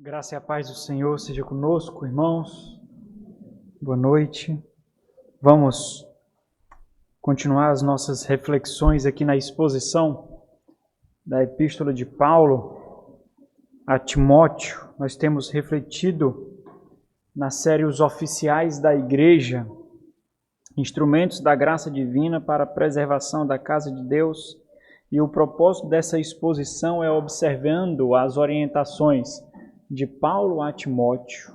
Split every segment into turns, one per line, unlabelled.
Graça e a paz do Senhor seja conosco, irmãos. Boa noite. Vamos continuar as nossas reflexões aqui na exposição da Epístola de Paulo a Timóteo. Nós temos refletido na série Os Oficiais da Igreja, instrumentos da graça divina para a preservação da casa de Deus. E o propósito dessa exposição é observando as orientações de Paulo a Timóteo,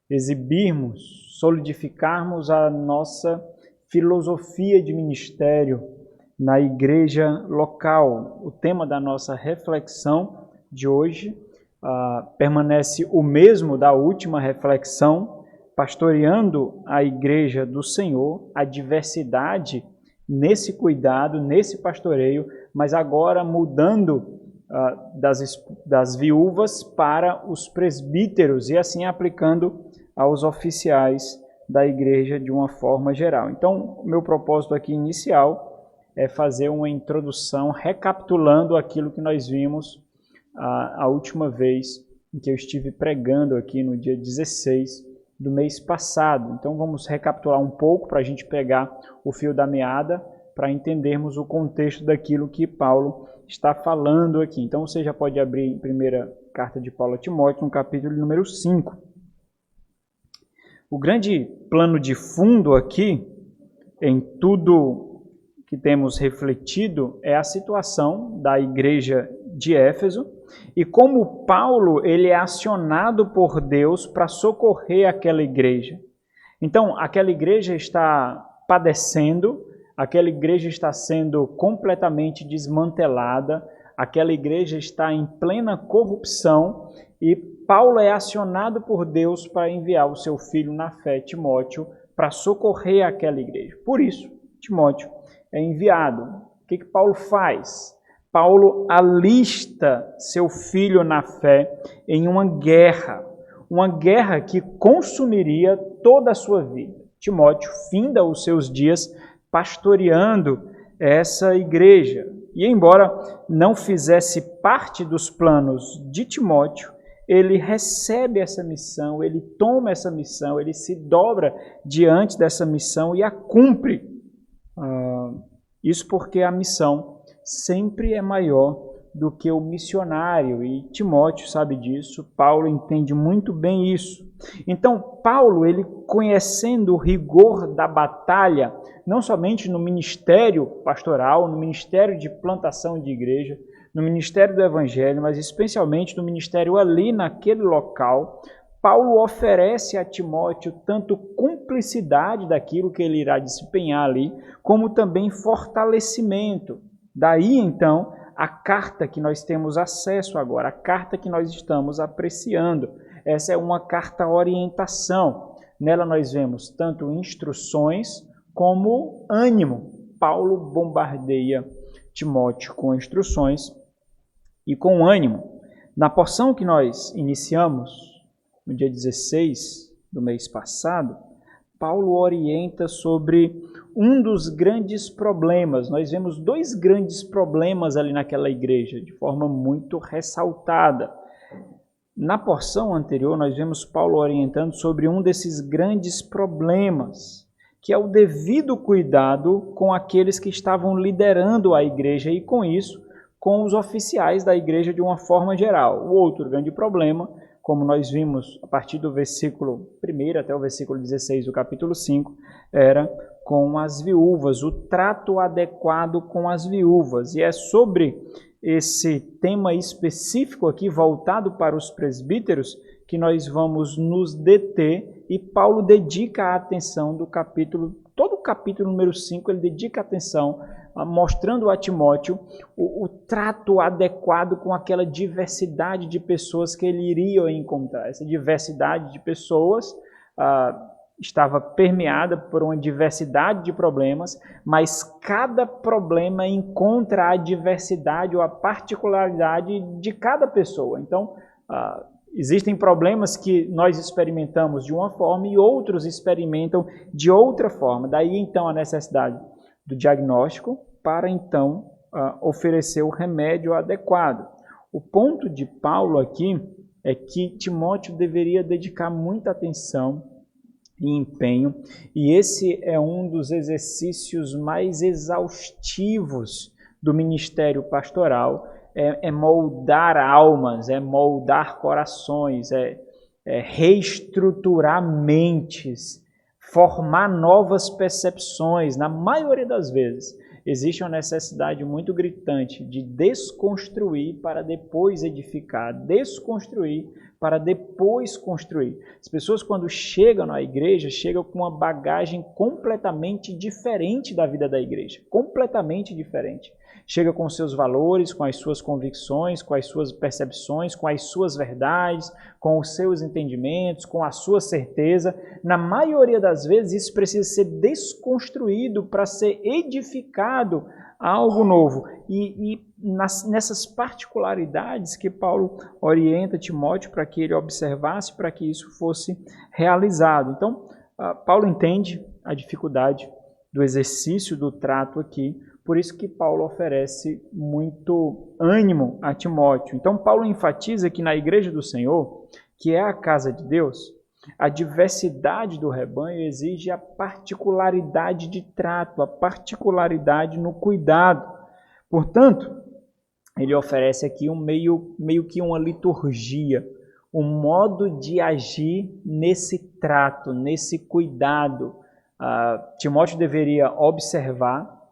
exibirmos, solidificarmos a nossa filosofia de ministério na igreja local. O tema da nossa reflexão de hoje permanece o mesmo da última reflexão, pastoreando a igreja do Senhor, a diversidade nesse cuidado, nesse pastoreio, mas agora mudando das viúvas para os presbíteros e assim aplicando aos oficiais da igreja de uma forma geral. Então, o meu propósito aqui inicial é fazer uma introdução recapitulando aquilo que nós vimos a última vez em que eu estive pregando aqui no dia 16 do mês passado. Então, vamos recapitular um pouco para a gente pegar o fio da meada para entendermos o contexto daquilo que Paulo está falando aqui. Então você já pode abrir em primeira carta de Paulo a Timóteo, no capítulo número 5. O grande plano de fundo aqui, em tudo que temos refletido, é a situação da igreja de Éfeso e como Paulo ele é acionado por Deus para socorrer aquela igreja. Então, aquela igreja está padecendo, aquela igreja está sendo completamente desmantelada, aquela igreja está em plena corrupção e Paulo é acionado por Deus para enviar o seu filho na fé, Timóteo, para socorrer aquela igreja. Por isso, Timóteo é enviado. O que Paulo faz? Paulo alista seu filho na fé em uma guerra que consumiria toda a sua vida. Timóteo finda os seus dias pastoreando essa igreja. E embora não fizesse parte dos planos de Timóteo, ele recebe essa missão, ele toma essa missão, ele se dobra diante dessa missão e a cumpre. Isso porque a missão sempre é maior do que o missionário, e Timóteo sabe disso, Paulo entende muito bem isso. Então, Paulo, ele conhecendo o rigor da batalha, não somente no ministério pastoral, no ministério de plantação de igreja, no ministério do evangelho, mas especialmente no ministério ali naquele local, Paulo oferece a Timóteo tanto cumplicidade daquilo que ele irá desempenhar ali, como também fortalecimento. Daí, então, a carta que nós temos acesso agora, a carta que nós estamos apreciando. Essa é uma carta orientação. Nela nós vemos tanto instruções como ânimo. Paulo bombardeia Timóteo com instruções e com ânimo. Na porção que nós iniciamos, no dia 16 do mês passado, Paulo orienta sobre um dos grandes problemas. Nós vemos dois grandes problemas ali naquela igreja, de forma muito ressaltada. Na porção anterior, nós vemos Paulo orientando sobre um desses grandes problemas, que é o devido cuidado com aqueles que estavam liderando a igreja e, com isso, com os oficiais da igreja de uma forma geral. O outro grande problema, como nós vimos a partir do versículo 1 até o versículo 16 do capítulo 5, era com as viúvas, o trato adequado com as viúvas. E é sobre esse tema específico aqui, voltado para os presbíteros, que nós vamos nos deter, e Paulo dedica a atenção do capítulo, todo o capítulo número 5, ele dedica a atenção, mostrando a Timóteo o trato adequado com aquela diversidade de pessoas que ele iria encontrar. Essa diversidade de pessoas estava permeada por uma diversidade de problemas, mas cada problema encontra a diversidade ou a particularidade de cada pessoa. Então, existem problemas que nós experimentamos de uma forma e outros experimentam de outra forma. Daí, então, a necessidade do diagnóstico para, então, oferecer o remédio adequado. O ponto de Paulo aqui é que Timóteo deveria dedicar muita atenção e empenho, e esse é um dos exercícios mais exaustivos do ministério pastoral, é moldar almas, é moldar corações, é reestruturar mentes, formar novas percepções. Na maioria das vezes, existe uma necessidade muito gritante de desconstruir para depois edificar, desconstruir para depois construir. As pessoas, quando chegam na igreja, chegam com uma bagagem completamente diferente da vida da igreja, completamente diferente. Chega com os seus valores, com as suas convicções, com as suas percepções, com as suas verdades, com os seus entendimentos, com a sua certeza. Na maioria das vezes, isso precisa ser desconstruído para ser edificado algo novo. E nessas particularidades que Paulo orienta Timóteo para que ele observasse, para que isso fosse realizado. Então, Paulo entende a dificuldade do exercício do trato aqui, por isso que Paulo oferece muito ânimo a Timóteo. Então, Paulo enfatiza que na igreja do Senhor, que é a casa de Deus, a diversidade do rebanho exige a particularidade de trato, a particularidade no cuidado. Portanto, ele oferece aqui meio que uma liturgia, um modo de agir nesse trato, nesse cuidado. Timóteo deveria observar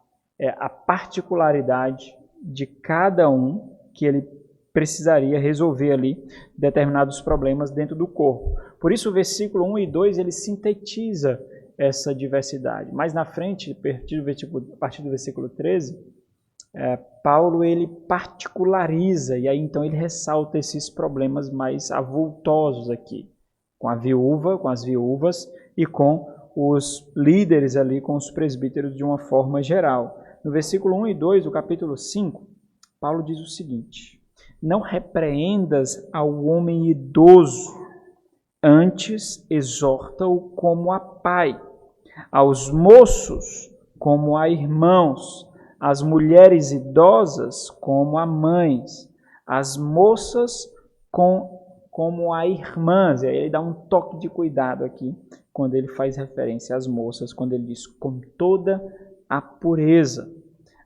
a particularidade de cada um que ele precisaria resolver ali determinados problemas dentro do corpo. Por isso o versículo 1 e 2 ele sintetiza essa diversidade. Mais na frente, a partir do versículo 13, Paulo ele particulariza e aí então ele ressalta esses problemas mais avultosos aqui, com as viúvas e com os líderes ali, com os presbíteros de uma forma geral. No versículo 1 e 2 do capítulo 5, Paulo diz o seguinte: não repreendas ao homem idoso, antes exorta-o como a pai, aos moços como a irmãos, as mulheres idosas como a mães, as moças como a irmãs. E aí ele dá um toque de cuidado aqui, quando ele faz referência às moças, quando ele diz com toda a pureza.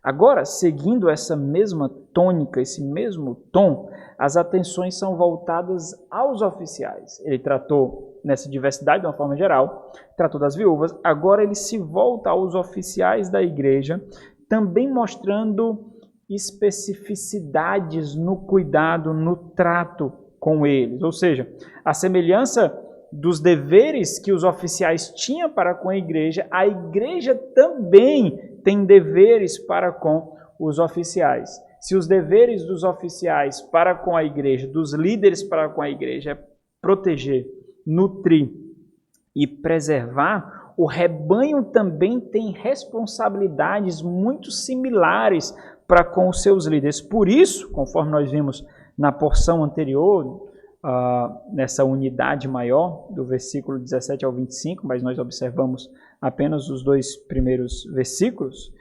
Agora, seguindo essa mesma tônica, esse mesmo tom, as atenções são voltadas aos oficiais. Ele tratou nessa diversidade de uma forma geral, tratou das viúvas, agora ele se volta aos oficiais da igreja, também mostrando especificidades no cuidado, no trato com eles. Ou seja, a semelhança dos deveres que os oficiais tinham para com a igreja também tem deveres para com os oficiais. Se os deveres dos oficiais para com a igreja, dos líderes para com a igreja é proteger, nutrir e preservar, o rebanho também tem responsabilidades muito similares para com os seus líderes. Por isso, conforme nós vimos na porção anterior, nessa unidade maior, do versículo 17 ao 25, mas nós observamos apenas os 2 primeiros versículos,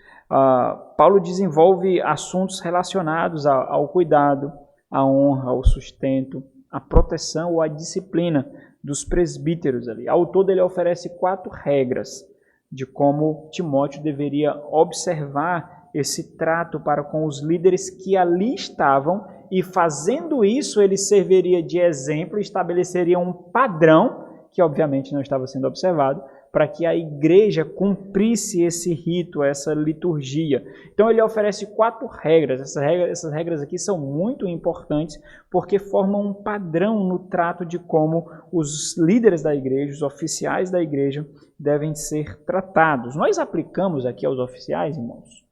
Paulo desenvolve assuntos relacionados ao cuidado, à honra, ao sustento, à proteção ou à disciplina dos presbíteros ali. Ao todo ele oferece 4 regras de como Timóteo deveria observar esse trato para com os líderes que ali estavam, e fazendo isso ele serviria de exemplo, estabeleceria um padrão, que obviamente não estava sendo observado, para que a igreja cumprisse esse rito, essa liturgia. Então ele oferece 4 regras. Essas regras aqui são muito importantes porque formam um padrão no trato de como os líderes da igreja, os oficiais da igreja, devem ser tratados. Nós aplicamos aqui aos oficiais, irmãos,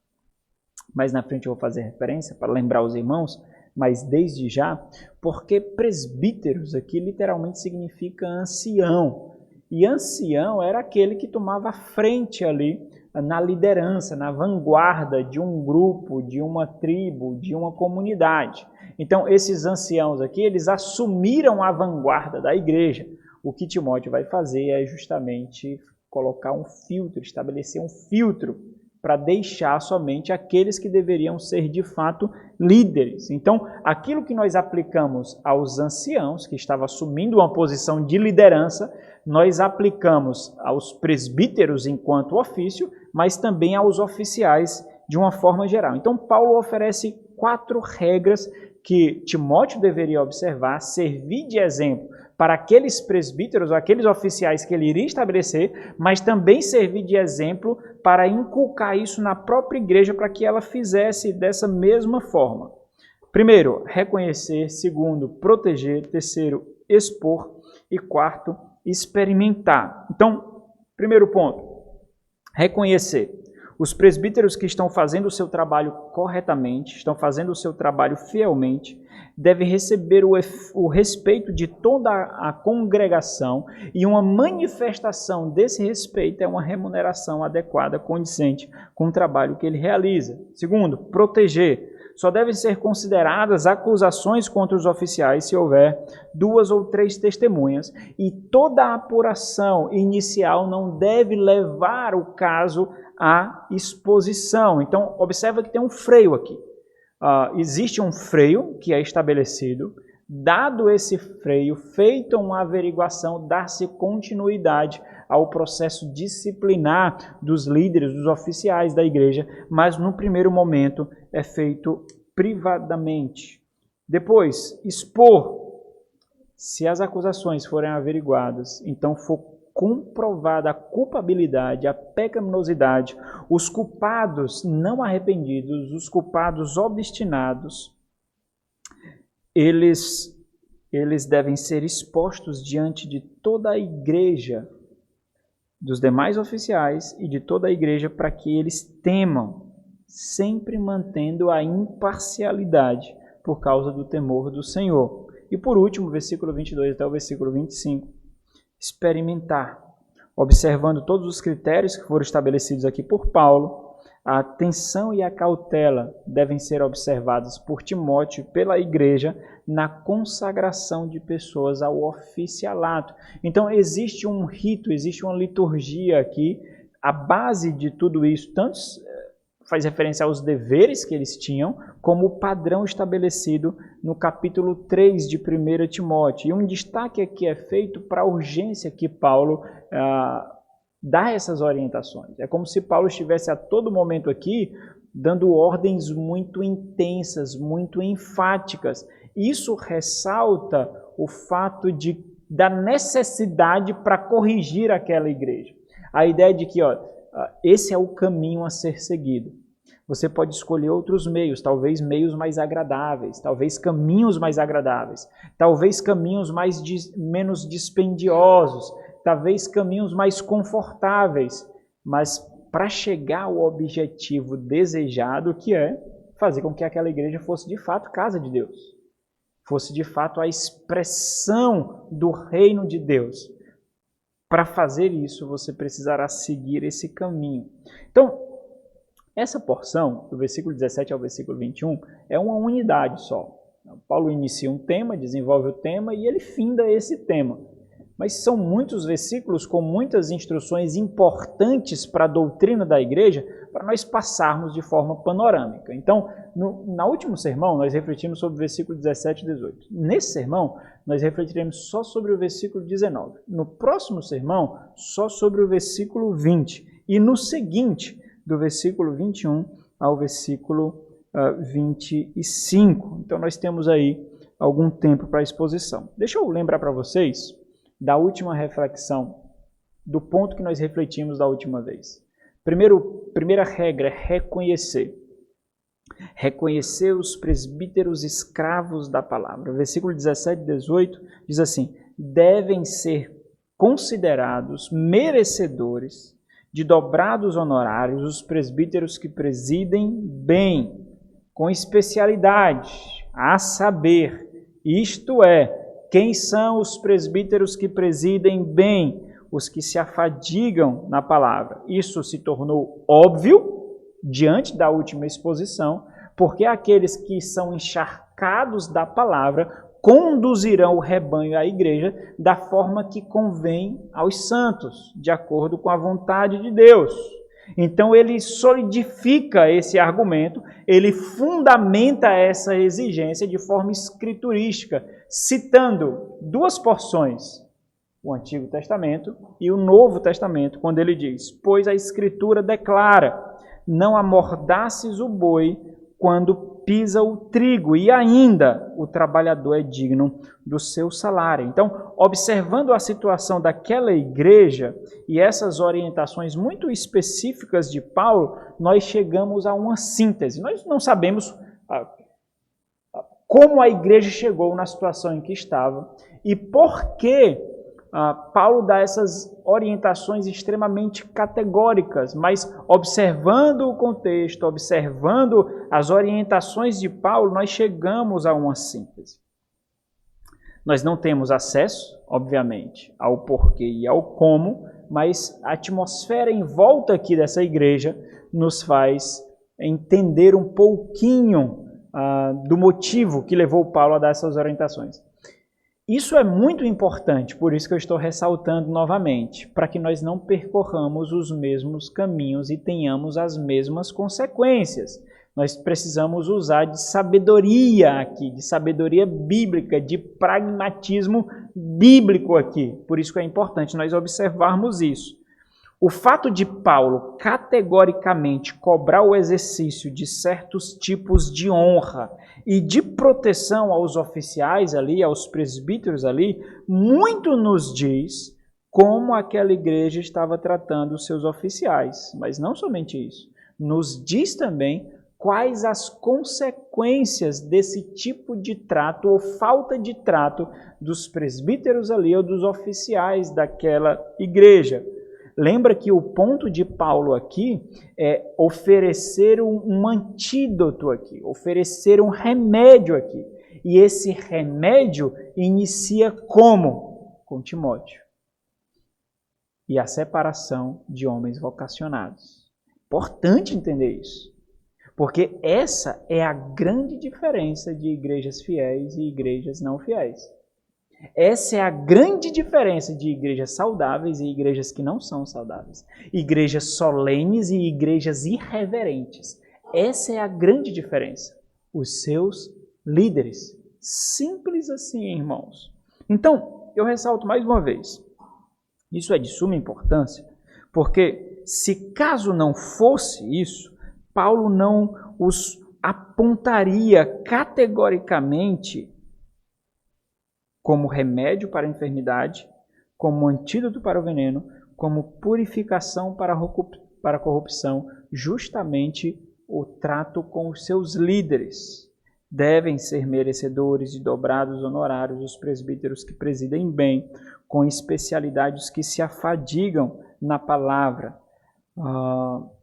mas na frente eu vou fazer referência para lembrar os irmãos, mas desde já, porque presbíteros aqui literalmente significa ancião. E ancião era aquele que tomava frente ali na liderança, na vanguarda de um grupo, de uma tribo, de uma comunidade. Então, esses anciãos aqui, eles assumiram a vanguarda da igreja. O que Timóteo vai fazer é justamente colocar um filtro, estabelecer um filtro para deixar somente aqueles que deveriam ser de fato líderes. Então, aquilo que nós aplicamos aos anciãos, que estavam assumindo uma posição de liderança, nós aplicamos aos presbíteros enquanto ofício, mas também aos oficiais de uma forma geral. Então, Paulo oferece 4 regras que Timóteo deveria observar, servir de exemplo para aqueles presbíteros, ou aqueles oficiais que ele iria estabelecer, mas também servir de exemplo para inculcar isso na própria igreja para que ela fizesse dessa mesma forma. Primeiro, reconhecer. Segundo, proteger. Terceiro, expor. E quarto, experimentar. Então, primeiro ponto, reconhecer. Os presbíteros que estão fazendo o seu trabalho corretamente, estão fazendo o seu trabalho fielmente, devem receber o respeito de toda a congregação, e uma manifestação desse respeito é uma remuneração adequada, condizente com o trabalho que ele realiza. Segundo, proteger. Só devem ser consideradas acusações contra os oficiais se houver 2 ou 3 testemunhas, e toda a apuração inicial não deve levar o caso à exposição. Então, observa que tem um freio aqui. Existe um freio que é estabelecido. Dado esse freio, feita uma averiguação, dá-se continuidade ao processo disciplinar dos líderes, dos oficiais da igreja, mas no primeiro momento é feito privadamente. Depois, expor. Se as acusações forem averiguadas, então for comprovada a culpabilidade, a pecaminosidade, os culpados não arrependidos, os culpados obstinados, eles devem ser expostos diante de toda a igreja, dos demais oficiais e de toda a igreja, para que eles temam, sempre mantendo a imparcialidade por causa do temor do Senhor. E por último, versículo 22 até o versículo 25, experimentar, observando todos os critérios que foram estabelecidos aqui por Paulo. A atenção e a cautela devem ser observadas por Timóteo, pela igreja, na consagração de pessoas ao oficialato. Então, existe um rito, existe uma liturgia aqui. A base de tudo isso, tanto faz referência aos deveres que eles tinham, como o padrão estabelecido no capítulo 3 de 1 Timóteo. E um destaque aqui é feito para a urgência que Paulo dá essas orientações. É como se Paulo estivesse a todo momento aqui dando ordens muito intensas, muito enfáticas. Isso ressalta o fato da necessidade para corrigir aquela igreja. A ideia de que esse é o caminho a ser seguido. Você pode escolher outros meios, talvez meios mais agradáveis, talvez caminhos mais agradáveis, talvez caminhos menos dispendiosos, talvez caminhos mais confortáveis, mas para chegar ao objetivo desejado, que é fazer com que aquela igreja fosse de fato casa de Deus, fosse de fato a expressão do reino de Deus. Para fazer isso, você precisará seguir esse caminho. Então, essa porção, do versículo 17 ao versículo 21, é uma unidade só. Paulo inicia um tema, desenvolve o tema e ele finda esse tema. Mas são muitos versículos com muitas instruções importantes para a doutrina da igreja, para nós passarmos de forma panorâmica. Então, no último sermão, nós refletimos sobre o versículo 17 e 18. Nesse sermão, nós refletiremos só sobre o versículo 19. No próximo sermão, só sobre o versículo 20. E no seguinte, do versículo 21 ao versículo 25. Então, nós temos aí algum tempo para a exposição. Deixa eu lembrar para vocês da última reflexão, do ponto que nós refletimos da última vez. Primeira regra é reconhecer. Reconhecer os presbíteros escravos da palavra. Versículo 17 e 18 diz assim: devem ser considerados merecedores de dobrados honorários os presbíteros que presidem bem, com especialidade, a saber, isto é, quem são os presbíteros que presidem bem? Os que se afadigam na palavra. Isso se tornou óbvio diante da última exposição, porque aqueles que são encharcados da palavra conduzirão o rebanho à igreja da forma que convém aos santos, de acordo com a vontade de Deus. Então ele solidifica esse argumento, ele fundamenta essa exigência de forma escriturística, citando duas porções, o Antigo Testamento e o Novo Testamento, quando ele diz: pois a Escritura declara, não amordaces o boi quando pisa o trigo, e ainda o trabalhador é digno do seu salário. Então, observando a situação daquela igreja e essas orientações muito específicas de Paulo, nós chegamos a uma síntese. Nós não sabemos como a igreja chegou na situação em que estava e por que Paulo dá essas orientações extremamente categóricas, mas observando o contexto, observando as orientações de Paulo, nós chegamos a uma síntese. Nós não temos acesso, obviamente, ao porquê e ao como, mas a atmosfera em volta aqui dessa igreja nos faz entender um pouquinho do motivo que levou Paulo a dar essas orientações. Isso é muito importante, por isso que eu estou ressaltando novamente, para que nós não percorramos os mesmos caminhos e tenhamos as mesmas consequências. Nós precisamos usar de sabedoria aqui, de sabedoria bíblica, de pragmatismo bíblico aqui. Por isso que é importante nós observarmos isso. O fato de Paulo categoricamente cobrar o exercício de certos tipos de honra e de proteção aos oficiais ali, aos presbíteros ali, muito nos diz como aquela igreja estava tratando os seus oficiais. Mas não somente isso, nos diz também quais as consequências desse tipo de trato ou falta de trato dos presbíteros ali ou dos oficiais daquela igreja. Lembra que o ponto de Paulo aqui é oferecer um antídoto aqui, oferecer um remédio aqui. E esse remédio inicia como? Com Timóteo. E a separação de homens vocacionados. Importante entender isso. Porque essa é a grande diferença de igrejas fiéis e igrejas não fiéis. Essa é a grande diferença de igrejas saudáveis e igrejas que não são saudáveis. Igrejas solenes e igrejas irreverentes. Essa é a grande diferença. Os seus líderes. Simples assim, irmãos. Então, eu ressalto mais uma vez. Isso é de suma importância, porque se caso não fosse isso, Paulo não os apontaria categoricamente como remédio para a enfermidade, como antídoto para o veneno, como purificação para a corrupção, justamente o trato com os seus líderes. Devem ser merecedores de dobrados honorários os presbíteros que presidem bem, com especialidades que se afadigam na palavra.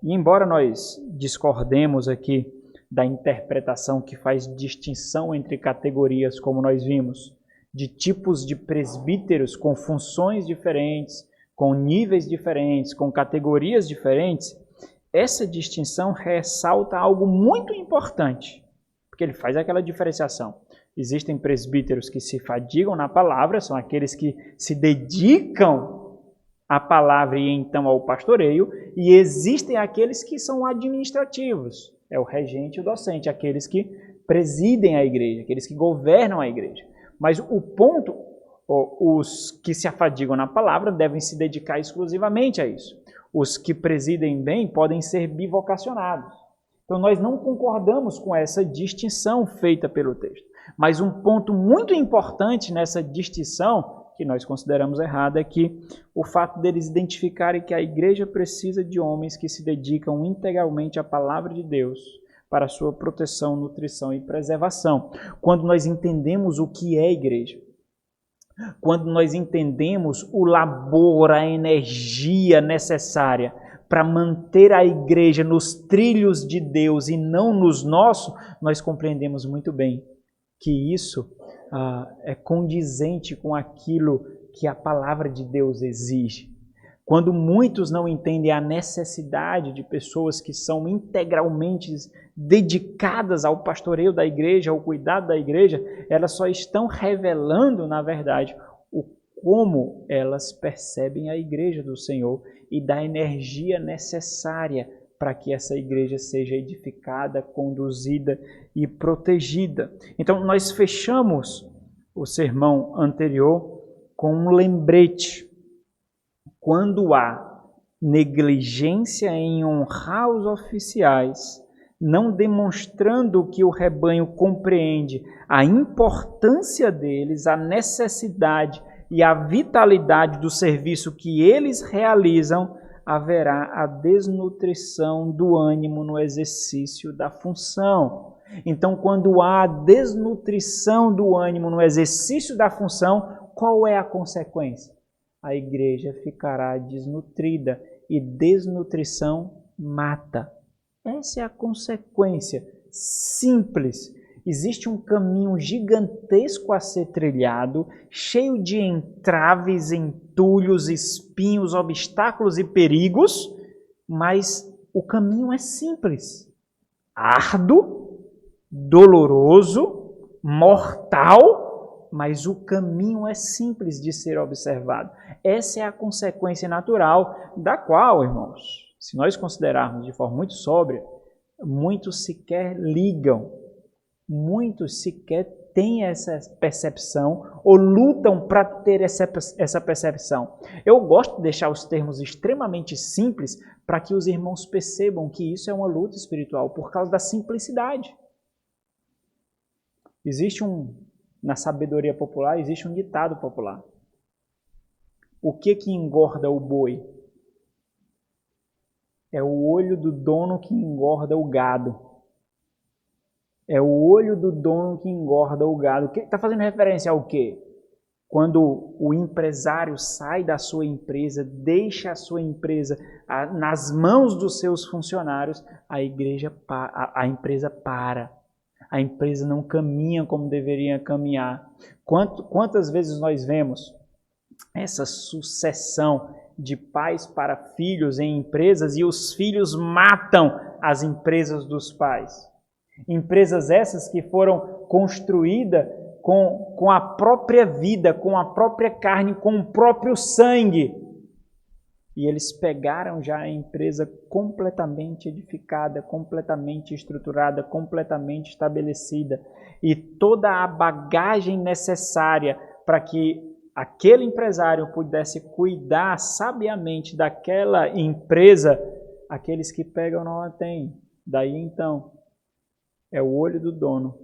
E embora nós discordemos aqui da interpretação que faz distinção entre categorias, como nós vimos, de tipos de presbíteros com funções diferentes, com níveis diferentes, com categorias diferentes, essa distinção ressalta algo muito importante, porque ele faz aquela diferenciação. Existem presbíteros que se fadigam na palavra, são aqueles que se dedicam à palavra e então ao pastoreio, e existem aqueles que são administrativos, é o regente e o docente, aqueles que presidem a igreja, aqueles que governam a igreja. Mas o ponto, os que se afadigam na palavra devem se dedicar exclusivamente a isso. Os que presidem bem podem ser bivocacionados. Então nós não concordamos com essa distinção feita pelo texto. Mas um ponto muito importante nessa distinção, que nós consideramos errada, é que o fato deles identificarem que a igreja precisa de homens que se dedicam integralmente à palavra de Deus, para a sua proteção, nutrição e preservação. Quando nós entendemos o que é igreja, quando nós entendemos o labor, a energia necessária para manter a igreja nos trilhos de Deus e não nos nossos, nós compreendemos muito bem que isso é condizente com aquilo que a palavra de Deus exige. Quando muitos não entendem a necessidade de pessoas que são integralmente dedicadas ao pastoreio da igreja, ao cuidado da igreja, elas só estão revelando, na verdade, como elas percebem a igreja do Senhor e da energia necessária para que essa igreja seja edificada, conduzida e protegida. Então, nós fechamos o sermão anterior com um lembrete. Quando há negligência em honrar os oficiais, não demonstrando que o rebanho compreende a importância deles, a necessidade e a vitalidade do serviço que eles realizam, haverá a desnutrição do ânimo no exercício da função. Então, quando há desnutrição do ânimo no exercício da função, qual é a consequência? A igreja ficará desnutrida e desnutrição mata. Essa é a consequência simples. Existe um caminho gigantesco a ser trilhado, cheio de entraves, entulhos, espinhos, obstáculos e perigos, mas o caminho é simples, árduo, doloroso, mortal, mas o caminho é simples de ser observado. Essa é a consequência natural da qual, irmãos, se nós considerarmos de forma muito sóbria, muitos sequer ligam, muitos sequer têm essa percepção ou lutam para ter essa percepção. Eu gosto de deixar os termos extremamente simples para que os irmãos percebam que isso é uma luta espiritual por causa da simplicidade. Na sabedoria popular, existe um ditado popular. O que engorda o boi? É o olho do dono que engorda o gado. É o olho do dono que engorda o gado. Está fazendo referência ao quê? Quando o empresário sai da sua empresa, deixa a sua empresa nas mãos dos seus funcionários, a empresa para. A empresa não caminha como deveria caminhar. Quantas vezes nós vemos essa sucessão de pais para filhos em empresas e os filhos matam as empresas dos pais? Empresas essas que foram construídas com a própria vida, com a própria carne, com o próprio sangue. E eles pegaram já a empresa completamente edificada, completamente estruturada, completamente estabelecida. E toda a bagagem necessária para que aquele empresário pudesse cuidar sabiamente daquela empresa, aqueles que pegam não a têm. Daí então, é o olho do dono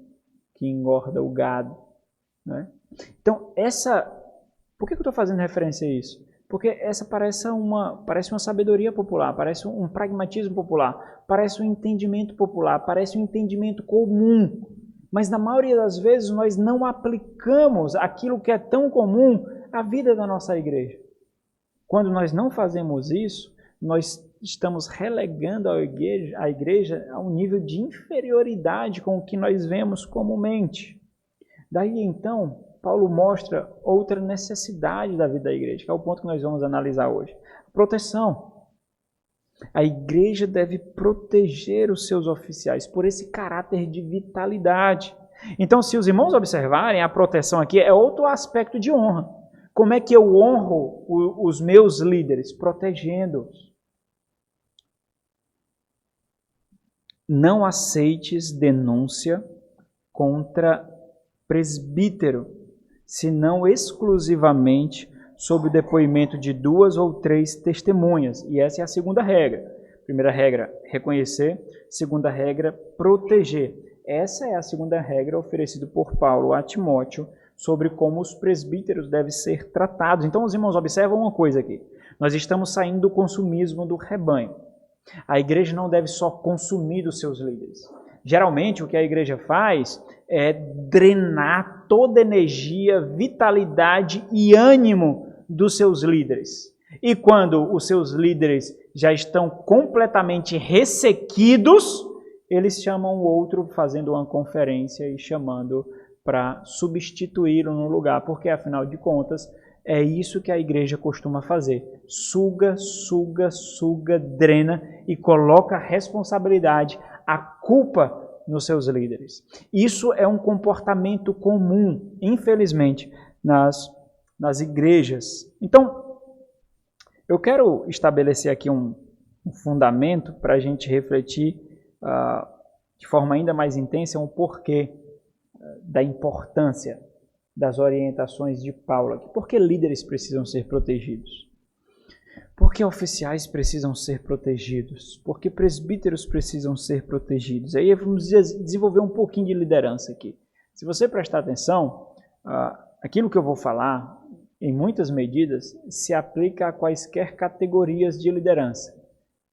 que engorda o gado. Né? Então, por que eu estou fazendo referência a isso? Porque essa parece uma sabedoria popular, parece um pragmatismo popular, parece um entendimento popular, parece um entendimento comum. Mas na maioria das vezes nós não aplicamos aquilo que é tão comum à vida da nossa igreja. Quando nós não fazemos isso, nós estamos relegando a igreja a um nível de inferioridade com o que nós vemos comumente. Daí então, Paulo mostra outra necessidade da vida da igreja, que é o ponto que nós vamos analisar hoje. Proteção. A igreja deve proteger os seus oficiais por esse caráter de vitalidade. Então, se os irmãos observarem, a proteção aqui é outro aspecto de honra. Como é que eu honro os meus líderes? Protegendo-os. Não aceites denúncia contra presbítero, senão exclusivamente sob o depoimento de 2 ou 3 testemunhas. E essa é a segunda regra. Primeira regra, reconhecer. Segunda regra, proteger. Essa é a segunda regra oferecida por Paulo a Timóteo sobre como os presbíteros devem ser tratados. Então, os irmãos observam uma coisa aqui. Nós estamos saindo do consumismo do rebanho. A igreja não deve só consumir dos seus líderes. Geralmente, o que a igreja faz é drenar toda energia, vitalidade e ânimo dos seus líderes. E quando os seus líderes já estão completamente ressequidos, eles chamam o outro fazendo uma conferência e chamando para substituí-lo no lugar, porque afinal de contas é isso que a igreja costuma fazer. Suga, suga, suga, drena e coloca a responsabilidade, a culpa nos seus líderes. Isso é um comportamento comum, infelizmente, nas igrejas. Então, Eu quero estabelecer aqui um fundamento para a gente refletir de forma ainda mais intensa o porquê da importância das orientações de Paulo aqui. Por que líderes precisam ser protegidos? Por que oficiais precisam ser protegidos? Por que presbíteros precisam ser protegidos? Aí vamos desenvolver um pouquinho de liderança aqui. Se você prestar atenção, aquilo que eu vou falar, em muitas medidas, se aplica a quaisquer categorias de liderança.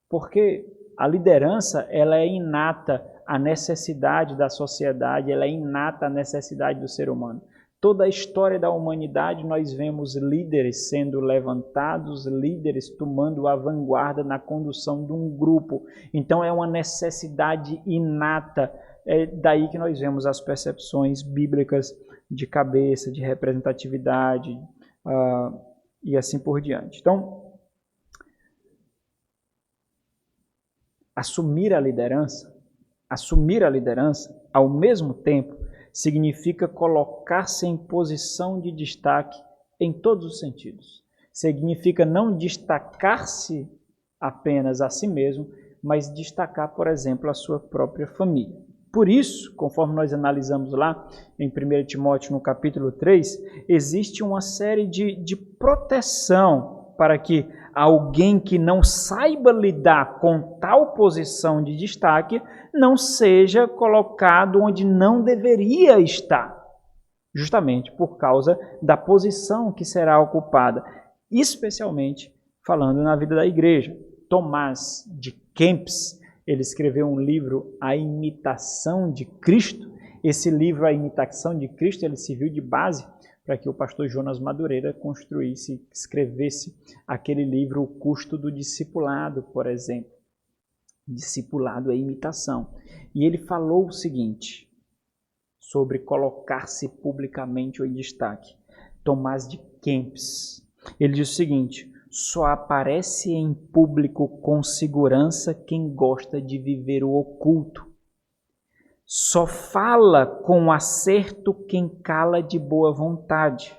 Porque a liderança, ela é inata à necessidade da sociedade, ela é inata à necessidade do ser humano. Toda a história da humanidade nós vemos líderes sendo levantados, líderes tomando a vanguarda na condução de um grupo. Então é uma necessidade inata, é daí que nós vemos as percepções bíblicas de cabeça, de representatividade e assim por diante. Então, assumir a liderança, ao mesmo tempo, significa colocar-se em posição de destaque em todos os sentidos. Significa não destacar-se apenas a si mesmo, mas destacar, por exemplo, a sua própria família. Por isso, conforme nós analisamos lá em 1 Timóteo no capítulo 3, existe uma série de proteção para que alguém que não saiba lidar com tal posição de destaque não seja colocado onde não deveria estar, justamente por causa da posição que será ocupada, especialmente falando na vida da igreja. Tomás de Kempis, ele escreveu um livro, A Imitação de Cristo. Esse livro, A Imitação de Cristo, ele serviu de base para que o pastor Jonas Madureira escrevesse aquele livro, O Custo do Discipulado, por exemplo. Discipulado é imitação. E ele falou o seguinte, sobre colocar-se publicamente em destaque. Tomás de Kempis, ele diz o seguinte: só aparece em público com segurança quem gosta de viver o oculto. Só fala com acerto quem cala de boa vontade.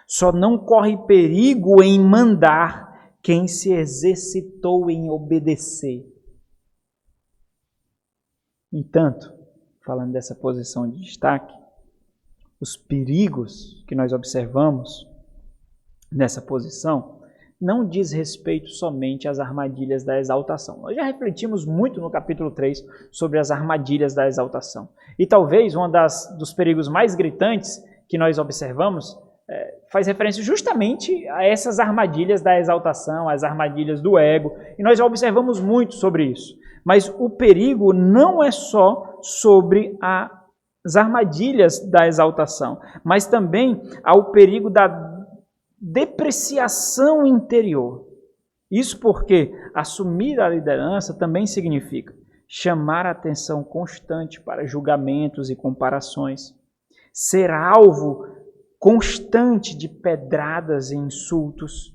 Só não corre perigo em mandar quem se exercitou em obedecer. No entanto, falando dessa posição de destaque, os perigos que nós observamos nessa posição não diz respeito somente às armadilhas da exaltação. Nós já refletimos muito no capítulo 3 sobre as armadilhas da exaltação. E talvez um dos perigos mais gritantes que nós observamos faz referência justamente a essas armadilhas da exaltação, as armadilhas do ego. E nós já observamos muito sobre isso. Mas o perigo não é só sobre as armadilhas da exaltação, mas também há o perigo da depreciação interior. Isso porque assumir a liderança também significa chamar a atenção constante para julgamentos e comparações, ser alvo constante de pedradas e insultos,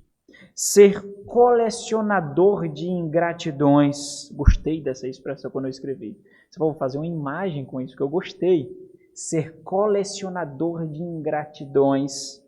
ser colecionador de ingratidões. Gostei dessa expressão quando eu escrevi. Vou fazer uma imagem com isso que eu gostei. Ser colecionador de ingratidões.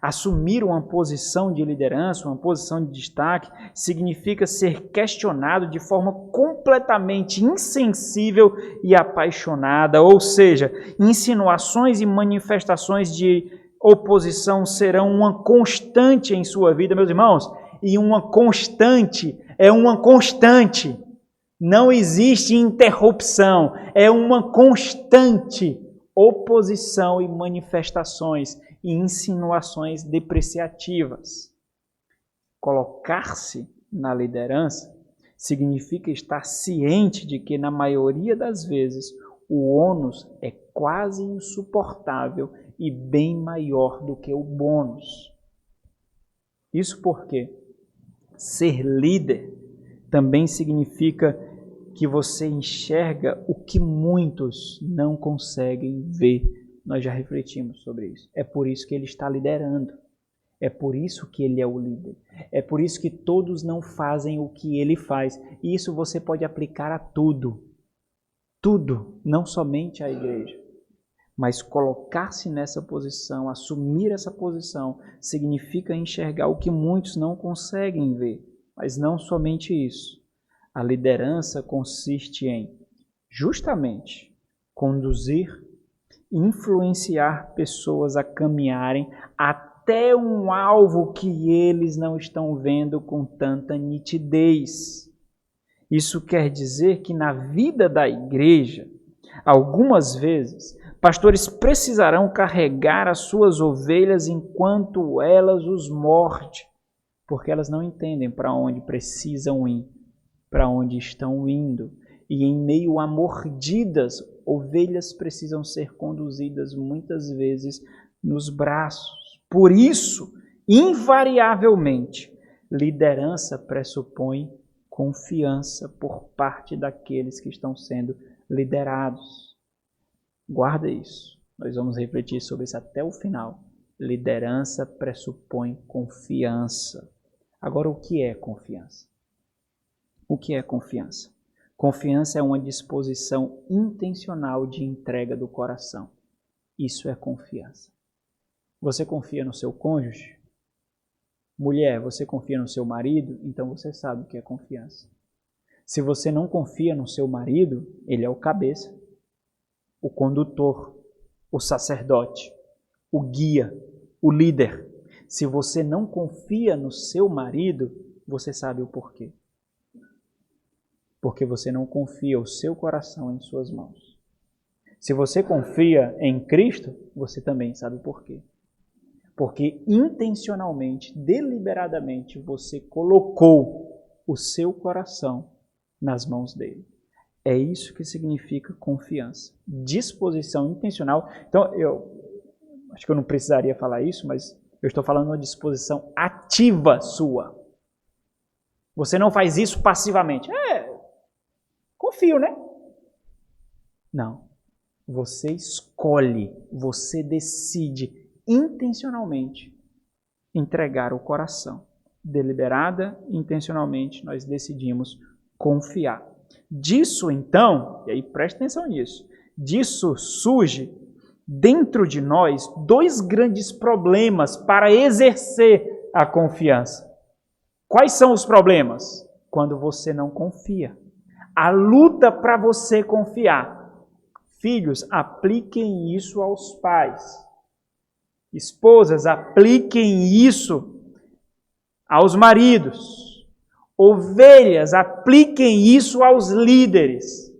Assumir uma posição de liderança, uma posição de destaque, significa ser questionado de forma completamente insensível e apaixonada, ou seja, insinuações e manifestações de oposição serão uma constante em sua vida, meus irmãos, e uma constante é uma constante, não existe interrupção, é uma constante oposição e manifestações e insinuações depreciativas. Colocar-se na liderança significa estar ciente de que, na maioria das vezes, o ônus é quase insuportável e bem maior do que o bônus. Isso porque ser líder também significa que você enxerga o que muitos não conseguem ver. Nós já refletimos sobre isso. É por isso que ele está liderando. É por isso que ele é o líder. É por isso que todos não fazem o que ele faz. E isso você pode aplicar a tudo. Tudo, não somente à igreja. Mas colocar-se nessa posição, assumir essa posição, significa enxergar o que muitos não conseguem ver. Mas não somente isso. A liderança consiste em, justamente, conduzir, influenciar pessoas a caminharem até um alvo que eles não estão vendo com tanta nitidez. Isso quer dizer que na vida da igreja, algumas vezes, pastores precisarão carregar as suas ovelhas enquanto elas os mordem, porque elas não entendem para onde precisam ir, para onde estão indo. E em meio a mordidas, ovelhas precisam ser conduzidas muitas vezes nos braços. Por isso, invariavelmente, liderança pressupõe confiança por parte daqueles que estão sendo liderados. Guarda isso. Nós vamos refletir sobre isso até o final. Liderança pressupõe confiança. Agora, o que é confiança? O que é confiança? Confiança é uma disposição intencional de entrega do coração. Isso é confiança. Você confia no seu cônjuge? Mulher, você confia no seu marido? Então você sabe o que é confiança. Se você não confia no seu marido, ele é o cabeça, o condutor, o sacerdote, o guia, o líder. Se você não confia no seu marido, você sabe o porquê. Porque você não confia o seu coração em suas mãos. Se você confia em Cristo, você também sabe por quê. Porque intencionalmente, deliberadamente, você colocou o seu coração nas mãos dele. É isso que significa confiança. Disposição intencional. Então, eu acho que eu não precisaria falar isso, mas eu estou falando de uma disposição ativa sua. Você não faz isso passivamente. Confio, né? Não. Você escolhe, você decide intencionalmente entregar o coração. Deliberada e intencionalmente nós decidimos confiar. Disso então, e aí preste atenção nisso, disso surge dentro de nós dois grandes problemas para exercer a confiança. Quais são os problemas? Quando você não confia. A luta para você confiar. Filhos, apliquem isso aos pais. Esposas, apliquem isso aos maridos. Ovelhas, apliquem isso aos líderes.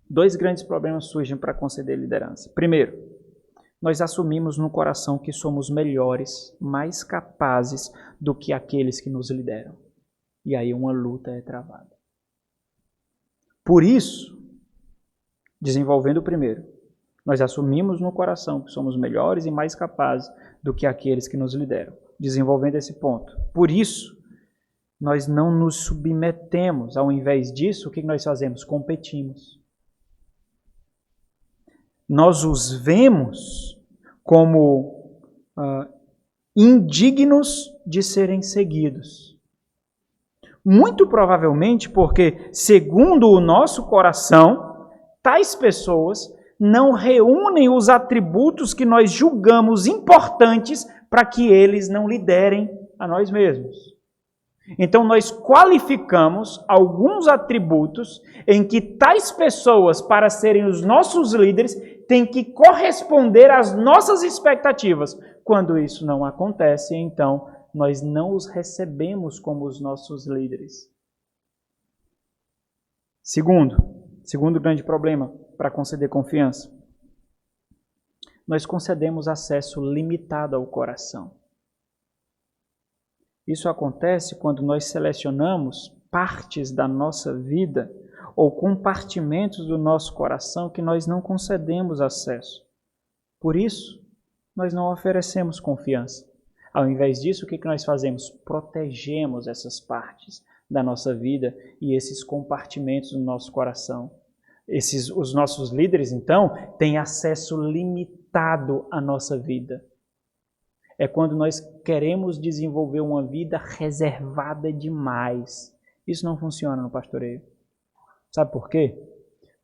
Dois grandes problemas surgem para conceder liderança. Primeiro, nós assumimos no coração que somos melhores, mais capazes do que aqueles que nos lideram. E aí uma luta é travada. Por isso, desenvolvendo o primeiro, nós assumimos no coração que somos melhores e mais capazes do que aqueles que nos lideram. Desenvolvendo esse ponto. Por isso, nós não nos submetemos. Ao invés disso, o que nós fazemos? Competimos. Nós os vemos como indignos de serem seguidos. Muito provavelmente porque, segundo o nosso coração, tais pessoas não reúnem os atributos que nós julgamos importantes para que eles não liderem a nós mesmos. Então nós qualificamos alguns atributos em que tais pessoas, para serem os nossos líderes, têm que corresponder às nossas expectativas. Quando isso não acontece, então nós não os recebemos como os nossos líderes. Segundo grande problema para conceder confiança, nós concedemos acesso limitado ao coração. Isso acontece quando nós selecionamos partes da nossa vida ou compartimentos do nosso coração que nós não concedemos acesso. Por isso, nós não oferecemos confiança. Ao invés disso, o que nós fazemos? Protegemos essas partes da nossa vida e esses compartimentos do nosso coração. Os nossos líderes, então, têm acesso limitado à nossa vida. É quando nós queremos desenvolver uma vida reservada demais. Isso não funciona no pastoreio. Sabe por quê?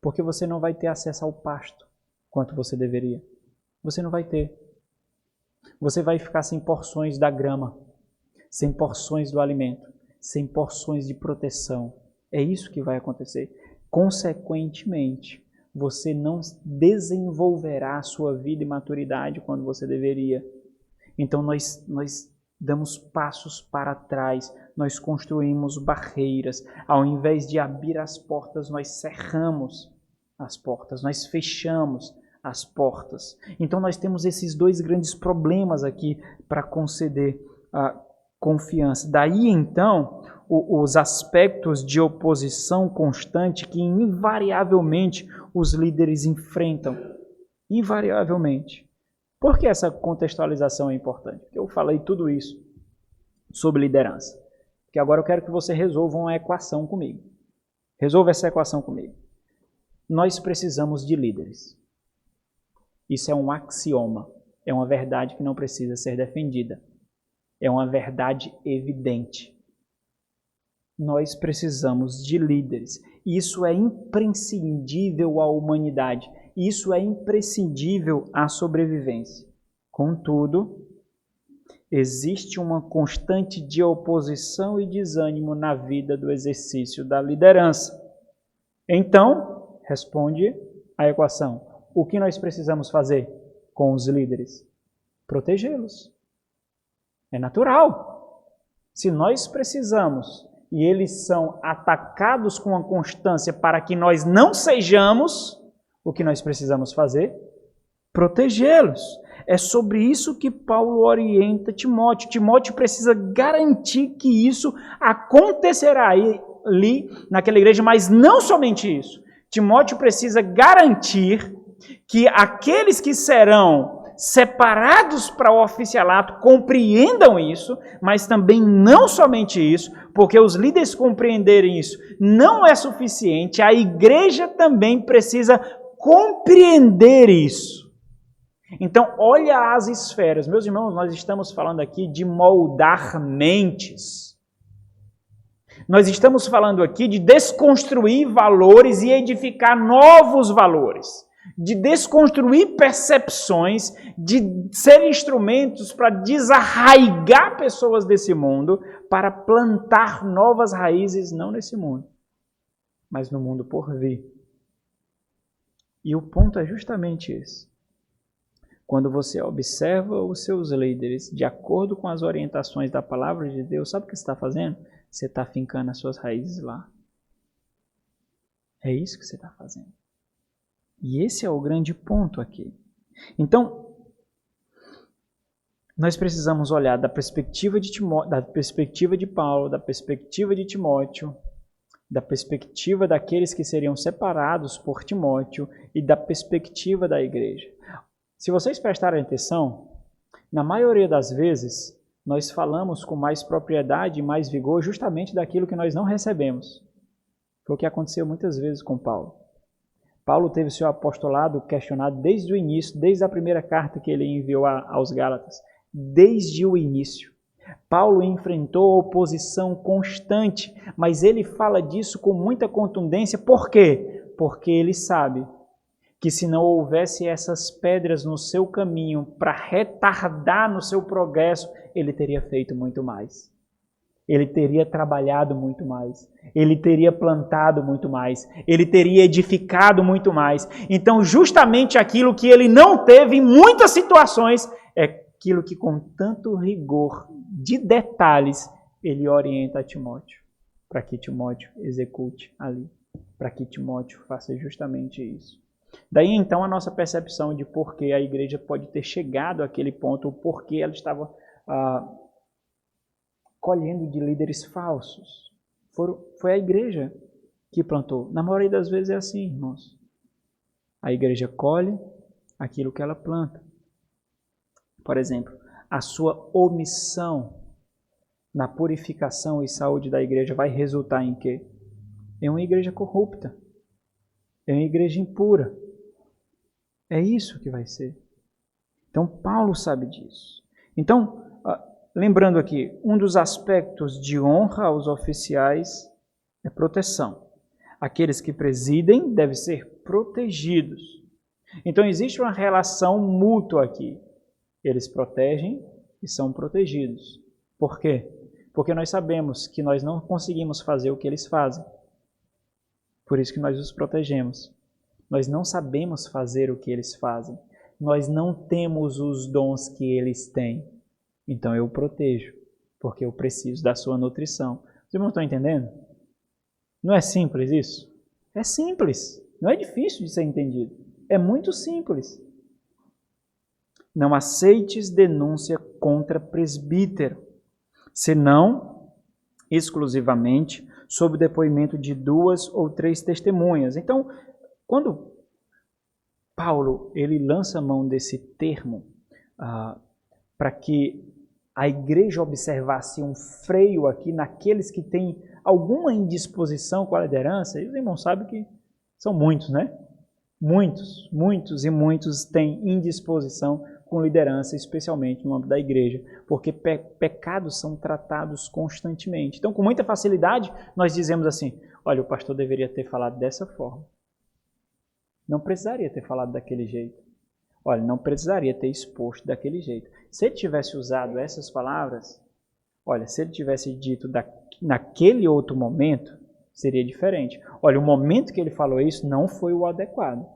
Porque você não vai ter acesso ao pasto. quanto você deveria. Você não vai ter. Você vai ficar sem porções da grama, sem porções do alimento, sem porções de proteção. É isso que vai acontecer. Consequentemente, você não desenvolverá a sua vida e maturidade quando você deveria. Então nós damos passos para trás, nós construímos barreiras. Ao invés de abrir as portas, nós cerramos as portas, nós fechamos as portas. Então nós temos esses dois grandes problemas aqui para conceder a confiança. Daí então os aspectos de oposição constante que invariavelmente os líderes enfrentam. Invariavelmente. Por que essa contextualização é importante? Eu falei tudo isso sobre liderança. Porque agora eu quero que você resolva uma equação comigo. Resolva essa equação comigo. Nós precisamos de líderes. Isso é um axioma. É uma verdade que não precisa ser defendida. É uma verdade evidente. Nós precisamos de líderes. Isso é imprescindível à humanidade. Isso é imprescindível à sobrevivência. Contudo, existe uma constante de oposição e desânimo na vida do exercício da liderança. Então, responde a equação. O que nós precisamos fazer com os líderes? Protegê-los. É natural. Se nós precisamos e eles são atacados com a constância para que nós não sejamos, o que nós precisamos fazer? Protegê-los. É sobre isso que Paulo orienta Timóteo. Timóteo precisa garantir que isso acontecerá ali naquela igreja, mas não somente isso. Timóteo precisa garantir que aqueles que serão separados para o oficialato compreendam isso, mas também não somente isso, porque os líderes compreenderem isso não é suficiente, a igreja também precisa compreender isso. Então, olha as esferas. Meus irmãos, nós estamos falando aqui de moldar mentes. Nós estamos falando aqui de desconstruir valores e edificar novos valores. De desconstruir percepções, de ser instrumentos para desarraigar pessoas desse mundo, para plantar novas raízes, não nesse mundo, mas no mundo por vir. E o ponto é justamente esse. Quando você observa os seus líderes de acordo com as orientações da palavra de Deus, sabe o que você está fazendo? Você está fincando as suas raízes lá. É isso que você está fazendo. E esse é o grande ponto aqui. Então, nós precisamos olhar da perspectiva de Paulo, da perspectiva de Timóteo, da perspectiva daqueles que seriam separados por Timóteo e da perspectiva da igreja. Se vocês prestarem atenção, na maioria das vezes, nós falamos com mais propriedade e mais vigor justamente daquilo que nós não recebemos. Foi o que aconteceu muitas vezes com Paulo. Paulo teve seu apostolado questionado desde o início, desde a primeira carta que ele enviou aos Gálatas, desde o início. Paulo enfrentou oposição constante, mas ele fala disso com muita contundência. Por quê? Porque ele sabe que se não houvesse essas pedras no seu caminho para retardar no seu progresso, ele teria feito muito mais. Ele teria trabalhado muito mais. Ele teria plantado muito mais. Ele teria edificado muito mais. Então, justamente aquilo que ele não teve em muitas situações é aquilo que com tanto rigor de detalhes ele orienta a Timóteo, para que Timóteo execute ali, para que Timóteo faça justamente isso. Daí então a nossa percepção de por que a igreja pode ter chegado àquele ponto, o porquê ela estava colhendo de líderes falsos. Foi a igreja que plantou. Na maioria das vezes é assim, irmãos. A igreja colhe aquilo que ela planta. Por exemplo, a sua omissão na purificação e saúde da igreja vai resultar em quê? Em uma igreja corrupta. É uma igreja impura. É isso que vai ser. Então, Paulo sabe disso. Então, lembrando aqui, um dos aspectos de honra aos oficiais é proteção. Aqueles que presidem devem ser protegidos. Então existe uma relação mútua aqui. Eles protegem e são protegidos. Por quê? Porque nós sabemos que nós não conseguimos fazer o que eles fazem. Por isso que nós os protegemos. Nós não sabemos fazer o que eles fazem. Nós não temos os dons que eles têm. Então eu o protejo, porque eu preciso da sua nutrição. Vocês não estão entendendo? Não é simples isso? É simples. Não é difícil de ser entendido. É muito simples. Não aceites denúncia contra presbítero, senão exclusivamente sob o depoimento de 2 ou 3 testemunhas. Então, quando Paulo ele lança a mão desse termo para que a igreja observasse um freio aqui naqueles que têm alguma indisposição com a liderança, e os irmãos sabem que são muitos, né? Muitos têm indisposição com liderança, especialmente no âmbito da igreja, porque pecados são tratados constantemente. Então, com muita facilidade, nós dizemos assim, olha, o pastor deveria ter falado dessa forma. Não precisaria ter falado daquele jeito. Olha, não precisaria ter exposto daquele jeito. Se ele tivesse usado essas palavras, olha, se ele tivesse dito naquele outro momento, seria diferente. Olha, o momento que ele falou isso não foi o adequado.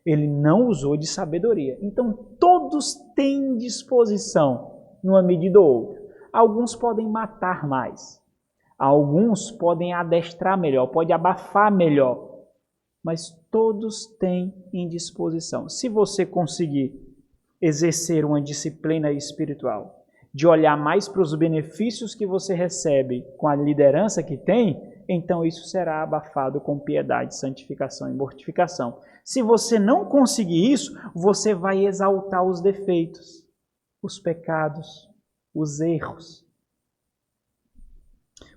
Ele não usou de sabedoria. Então, todos têm disposição, numa medida ou outra. Alguns podem matar mais. Alguns podem adestrar melhor, podem abafar melhor. Mas todos têm indisposição. Se você conseguir exercer uma disciplina espiritual, de olhar mais para os benefícios que você recebe com a liderança que tem, então isso será abafado com piedade, santificação e mortificação. Se você não conseguir isso, você vai exaltar os defeitos, os pecados, os erros.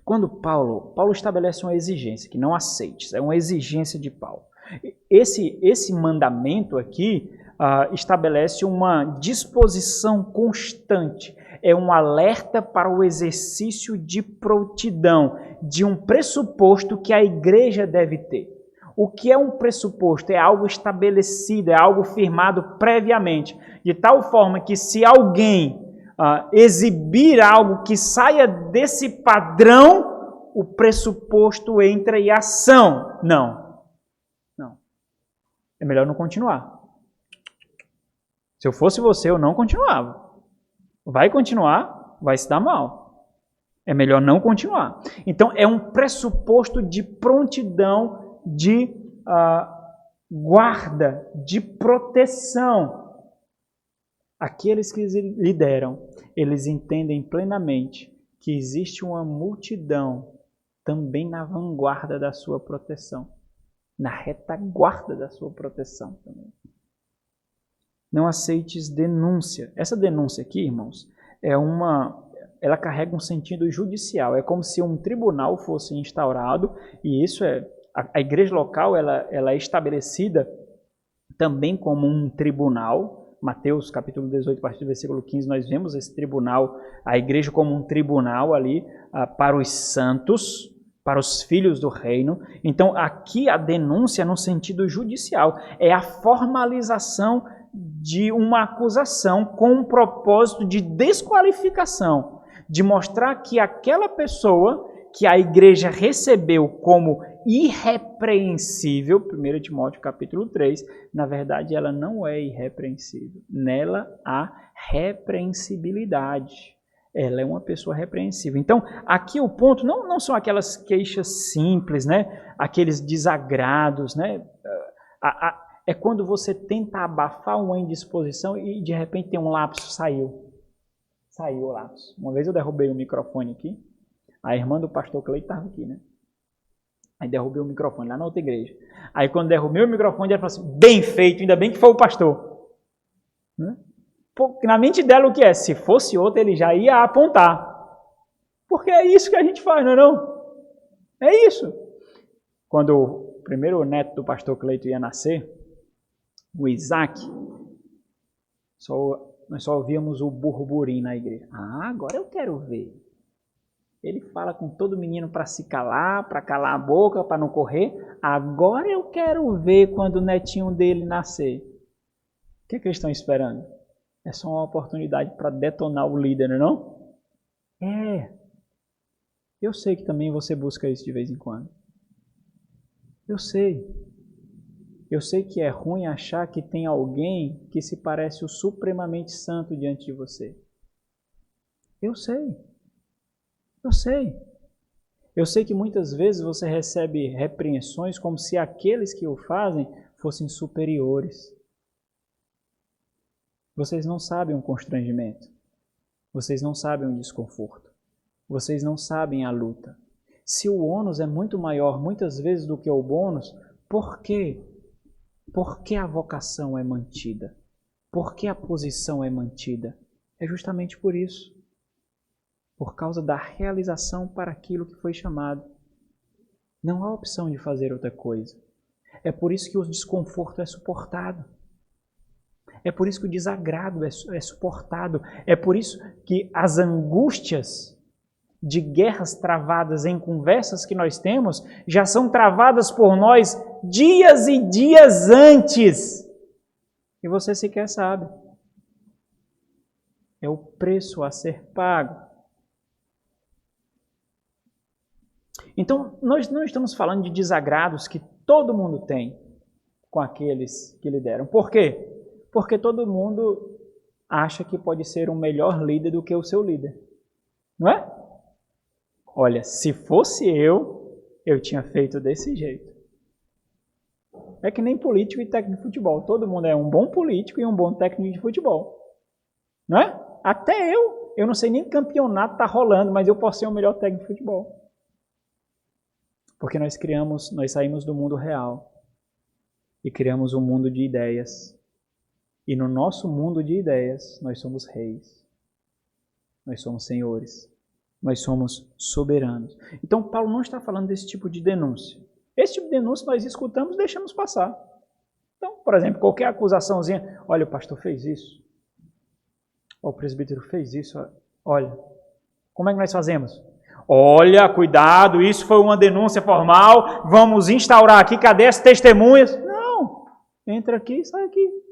Quando Paulo estabelece uma exigência, que não aceites, é uma exigência de Paulo. Esse mandamento aqui estabelece uma disposição constante, é um alerta para o exercício de prontidão, de um pressuposto que a igreja deve ter. O que é um pressuposto? É algo estabelecido, é algo firmado previamente, de tal forma que se alguém exibir algo que saia desse padrão, o pressuposto entra em ação. Não. É melhor não continuar. Se eu fosse você, eu não continuava. Vai continuar, vai se dar mal. É melhor não continuar. Então, é um pressuposto de prontidão, de guarda, de proteção. Aqueles que lideram, eles entendem plenamente que existe uma multidão também na vanguarda da sua proteção, na retaguarda da sua proteção também. Não aceites denúncia. Essa denúncia aqui, irmãos, ela carrega um sentido judicial. É como se um tribunal fosse instaurado, e isso a igreja local ela é estabelecida também como um tribunal. Mateus capítulo 18, a partir do versículo 15, nós vemos esse tribunal, a igreja como um tribunal ali para os santos, para os filhos do reino. Então, aqui a denúncia no sentido judicial é a formalização de uma acusação com um propósito de desqualificação, de mostrar que aquela pessoa que a igreja recebeu como irrepreensível, 1 Timóteo capítulo 3, na verdade ela não é irrepreensível. Nela há repreensibilidade. Ela é uma pessoa repreensível. Então, aqui o ponto não são aquelas queixas simples, né? Aqueles desagrados, né? É quando você tenta abafar uma indisposição e de repente tem um lapso, saiu o lapso. Uma vez eu derrubei o microfone aqui, a irmã do pastor Cleito estava aqui, né? Aí derrubei o microfone lá na outra igreja. Aí quando derrubei o microfone, ela falou assim, bem feito, ainda bem que foi o pastor. Né? Porque na mente dela o que é? Se fosse outro, ele já ia apontar. Porque é isso que a gente faz, não é não? É isso. Quando o primeiro neto do pastor Cleito ia nascer, o Isaac, nós só ouvíamos o burburinho na igreja. Agora eu quero ver. Ele fala com todo menino para se calar, para calar a boca, para não correr. Agora eu quero ver quando o netinho dele nascer. O que eles estão esperando? É só uma oportunidade para detonar o líder, não é? É. Eu sei que também você busca isso de vez em quando. Eu sei. Eu sei que é ruim achar que tem alguém que se parece o supremamente santo diante de você. Eu sei. Eu sei. Eu sei que muitas vezes você recebe repreensões como se aqueles que o fazem fossem superiores. Vocês não sabem o constrangimento. Vocês não sabem o desconforto. Vocês não sabem a luta. Se o ônus é muito maior muitas vezes do que o bônus, por quê? Por que a vocação é mantida? Por que a posição é mantida? É justamente por isso. Por causa da realização para aquilo que foi chamado. Não há opção de fazer outra coisa. É por isso que o desconforto é suportado. É por isso que o desagrado é suportado. É por isso que as angústias de guerras travadas em conversas que nós temos já são travadas por nós dias e dias antes. E você sequer sabe. É o preço a ser pago. Então, nós não estamos falando de desagrados que todo mundo tem com aqueles que lideram. Por quê? Porque todo mundo acha que pode ser um melhor líder do que o seu líder. Não é? Olha, se fosse eu tinha feito desse jeito. É que nem político e técnico de futebol. Todo mundo é um bom político e um bom técnico de futebol. Não é? Até eu não sei nem que campeonato está rolando, mas eu posso ser o melhor técnico de futebol. Porque nós saímos do mundo real e criamos um mundo de ideias. E no nosso mundo de ideias, nós somos reis. Nós somos senhores. Nós somos soberanos. Então, Paulo não está falando desse tipo de denúncia. Esse tipo de denúncia nós escutamos e deixamos passar. Então, por exemplo, qualquer acusaçãozinha, olha, o pastor fez isso. O presbítero fez isso. Olha, como é que nós fazemos? Olha, cuidado, isso foi uma denúncia formal, vamos instaurar aqui, cadê as testemunhas? Não, entra aqui e sai aqui.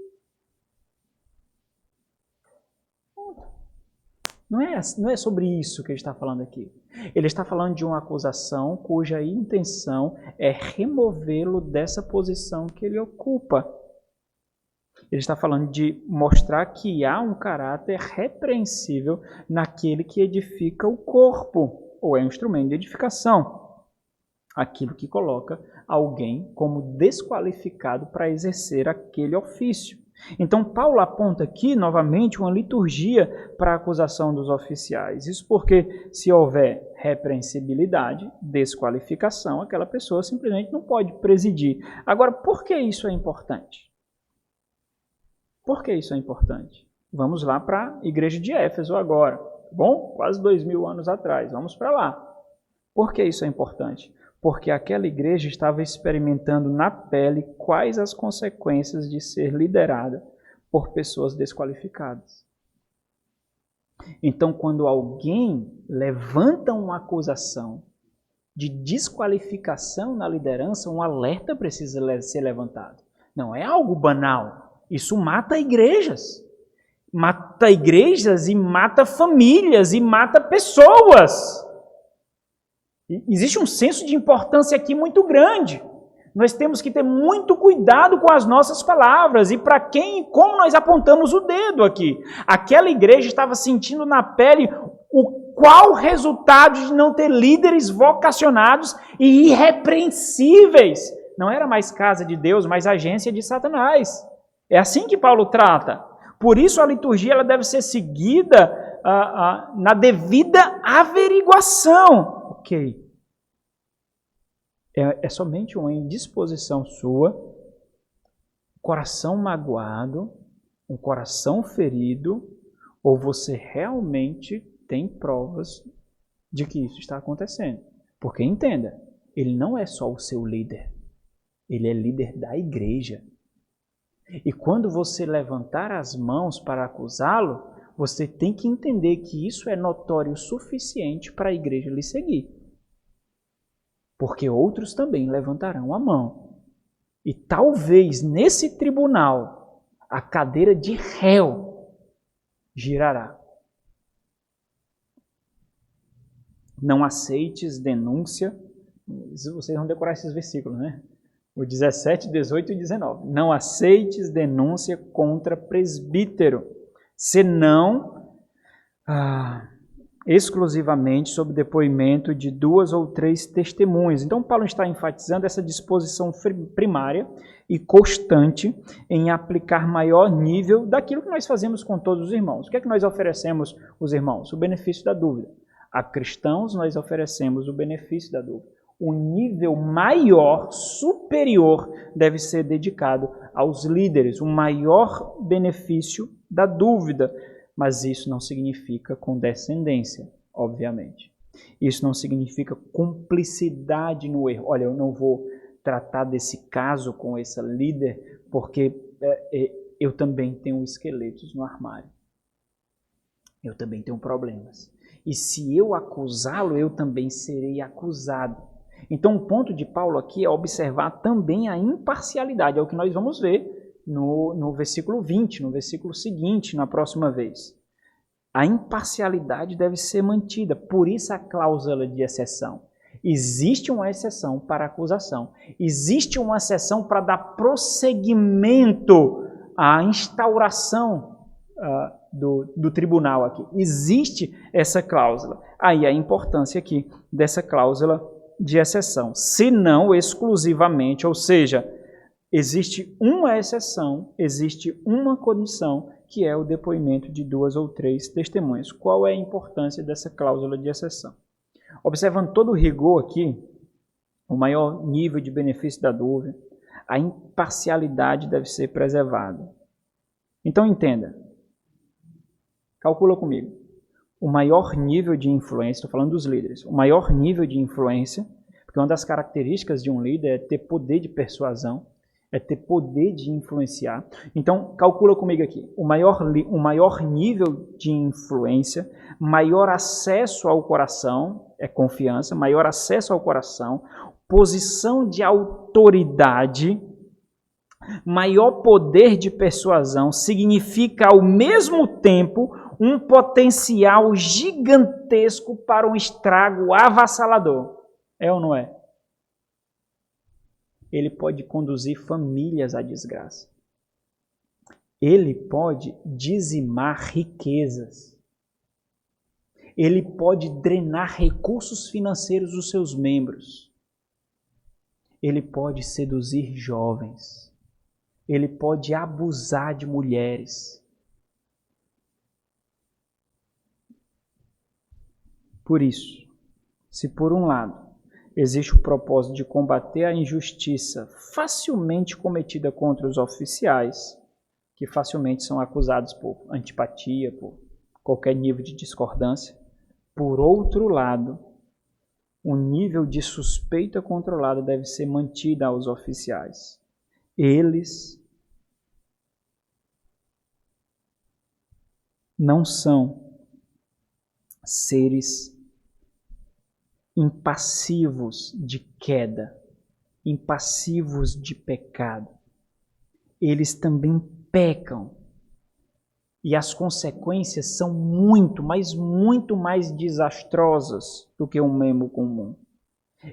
Não é sobre isso que ele está falando aqui. Ele está falando de uma acusação cuja intenção é removê-lo dessa posição que ele ocupa. Ele está falando de mostrar que há um caráter repreensível naquele que edifica o corpo, ou é um instrumento de edificação. Aquilo que coloca alguém como desqualificado para exercer aquele ofício. Então, Paulo aponta aqui, novamente, uma liturgia para a acusação dos oficiais. Isso porque, se houver repreensibilidade, desqualificação, aquela pessoa simplesmente não pode presidir. Agora, por que isso é importante? Por que isso é importante? Vamos lá para a igreja de Éfeso agora. Bom, quase 2000 anos atrás. Vamos para lá. Por que isso é importante? Porque aquela igreja estava experimentando na pele quais as consequências de ser liderada por pessoas desqualificadas. Então, quando alguém levanta uma acusação de desqualificação na liderança, um alerta precisa ser levantado. Não é algo banal. Isso mata igrejas. Mata igrejas e mata famílias e mata pessoas. Existe um senso de importância aqui muito grande. Nós temos que ter muito cuidado com as nossas palavras e para quem e como nós apontamos o dedo aqui. Aquela igreja estava sentindo na pele qual o resultado de não ter líderes vocacionados e irrepreensíveis. Não era mais casa de Deus, mas agência de Satanás. É assim que Paulo trata. Por isso a liturgia ela deve ser seguida na devida averiguação. Ok. É somente uma indisposição sua, coração magoado, um coração ferido, ou você realmente tem provas de que isso está acontecendo. Porque entenda, ele não é só o seu líder, ele é líder da igreja. E quando você levantar as mãos para acusá-lo, você tem que entender que isso é notório o suficiente para a igreja lhe seguir. Porque outros também levantarão a mão. E talvez nesse tribunal a cadeira de réu girará. Não aceites denúncia. Vocês vão decorar esses versículos, né? O 17, 18 e 19. Não aceites denúncia contra presbítero, senão exclusivamente sob depoimento de 2 ou 3 testemunhas. Então, Paulo está enfatizando essa disposição primária e constante em aplicar maior nível daquilo que nós fazemos com todos os irmãos. O que é que nós oferecemos aos irmãos? O benefício da dúvida. A cristãos, nós oferecemos o benefício da dúvida. O nível maior, superior, deve ser dedicado aos líderes. O maior benefício da dúvida. Mas isso não significa condescendência, obviamente. Isso não significa cumplicidade no erro. Olha, eu não vou tratar desse caso com essa líder, porque eu também tenho esqueletos no armário. Eu também tenho problemas. E se eu acusá-lo, eu também serei acusado. Então, o ponto de Paulo aqui é observar também a imparcialidade. É o que nós vamos ver no versículo 20, no versículo seguinte, na próxima vez. A imparcialidade deve ser mantida, por isso a cláusula de exceção. Existe uma exceção para a acusação. Existe uma exceção para dar prosseguimento à instauração do tribunal aqui. Existe essa cláusula. Aí a importância aqui dessa cláusula de exceção. Se não exclusivamente, ou seja, existe uma exceção, existe uma condição, que é o depoimento de 2 ou 3 testemunhas. Qual é a importância dessa cláusula de exceção? Observando todo o rigor aqui, o maior nível de benefício da dúvida, a imparcialidade deve ser preservada. Então entenda, calcula comigo, o maior nível de influência, estou falando dos líderes, o maior nível de influência, porque uma das características de um líder é ter poder de persuasão, é ter poder de influenciar. Então, calcula comigo aqui. O maior nível de influência, maior acesso ao coração, é confiança, maior acesso ao coração, posição de autoridade, maior poder de persuasão, significa ao mesmo tempo um potencial gigantesco para um estrago avassalador. É ou não é? Ele pode conduzir famílias à desgraça. Ele pode dizimar riquezas. Ele pode drenar recursos financeiros dos seus membros. Ele pode seduzir jovens. Ele pode abusar de mulheres. Por isso, se por um lado existe o propósito de combater a injustiça facilmente cometida contra os oficiais, que facilmente são acusados por antipatia, por qualquer nível de discordância. Por outro lado, o nível de suspeita controlada deve ser mantido aos oficiais. Eles não são seres impassivos de queda, impassivos de pecado. Eles também pecam. E as consequências são muito, mas muito mais desastrosas do que um membro comum.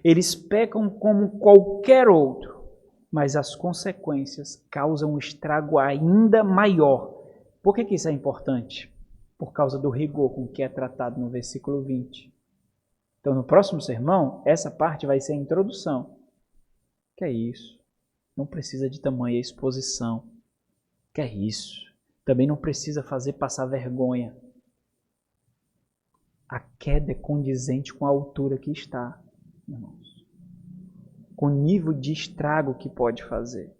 Eles pecam como qualquer outro, mas as consequências causam um estrago ainda maior. Por que isso é importante? Por causa do rigor com que é tratado no versículo 20. Então, no próximo sermão, essa parte vai ser a introdução. Que é isso? Não precisa de tamanha exposição. Que é isso? Também não precisa fazer passar vergonha. A queda é condizente com a altura que está, irmãos. Com o nível de estrago que pode fazer.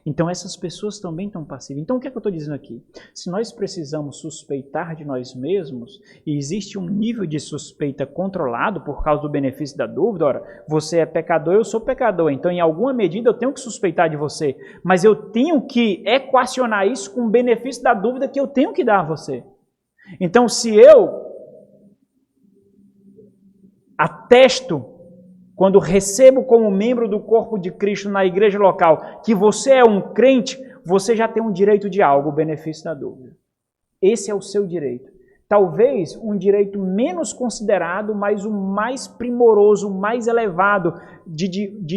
Então essas pessoas também estão passivas. Então o que é que eu estou dizendo aqui? Se nós precisamos suspeitar de nós mesmos, e existe um nível de suspeita controlado por causa do benefício da dúvida, ora, você é pecador, eu sou pecador, então em alguma medida eu tenho que suspeitar de você, mas eu tenho que equacionar isso com o benefício da dúvida que eu tenho que dar a você. Então se eu atesto, quando recebo como membro do corpo de Cristo na igreja local, que você é um crente, você já tem um direito de algo, o benefício da dúvida. Esse é o seu direito. Talvez um direito menos considerado, mas o mais primoroso, o mais elevado de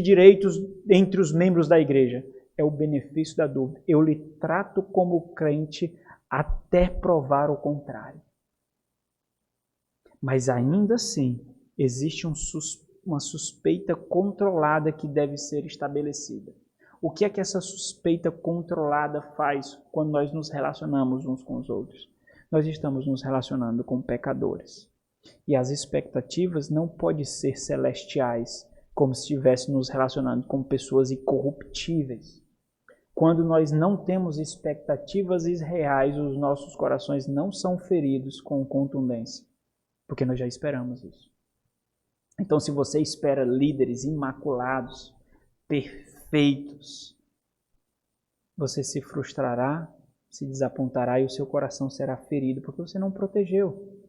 direitos entre os membros da igreja. É o benefício da dúvida. Eu lhe trato como crente até provar o contrário. Mas ainda assim, existe uma suspeita controlada que deve ser estabelecida. O que é que essa suspeita controlada faz quando nós nos relacionamos uns com os outros? Nós estamos nos relacionando com pecadores. E as expectativas não podem ser celestiais, como se estivéssemos nos relacionando com pessoas incorruptíveis. Quando nós não temos expectativas reais, os nossos corações não são feridos com contundência, porque nós já esperamos isso. Então, se você espera líderes imaculados, perfeitos, você se frustrará, se desapontará e o seu coração será ferido, porque você não protegeu.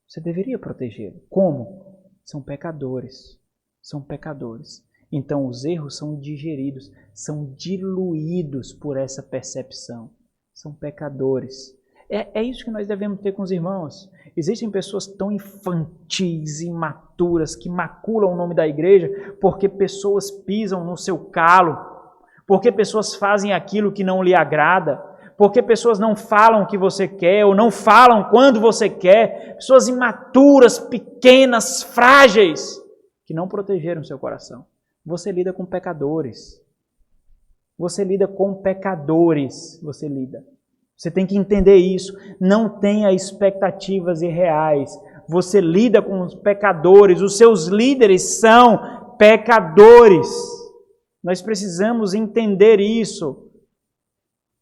Você deveria protegê-lo. Como? São pecadores. São pecadores. Então os erros são digeridos, são diluídos por essa percepção. São pecadores. É isso que nós devemos ter com os irmãos. Existem pessoas tão infantis, imaturas, que maculam o nome da igreja porque pessoas pisam no seu calo, porque pessoas fazem aquilo que não lhe agrada, porque pessoas não falam o que você quer ou não falam quando você quer. Pessoas imaturas, pequenas, frágeis, que não protegeram seu coração. Você lida com pecadores. Você lida com pecadores. Você tem que entender isso. Não tenha expectativas irreais. Você lida com os pecadores. Os seus líderes são pecadores. Nós precisamos entender isso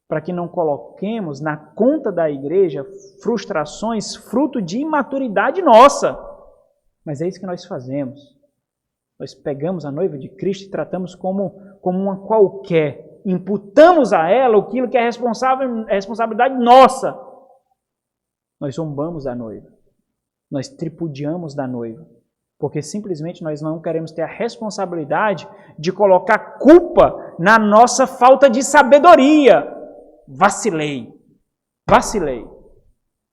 para que não coloquemos na conta da igreja frustrações fruto de imaturidade nossa. Mas é isso que nós fazemos. Nós pegamos a noiva de Cristo e tratamos como uma qualquer. Imputamos a ela aquilo que é responsabilidade nossa. Nós zombamos da noiva. Nós tripudiamos da noiva. Porque simplesmente nós não queremos ter a responsabilidade de colocar culpa na nossa falta de sabedoria. Vacilei.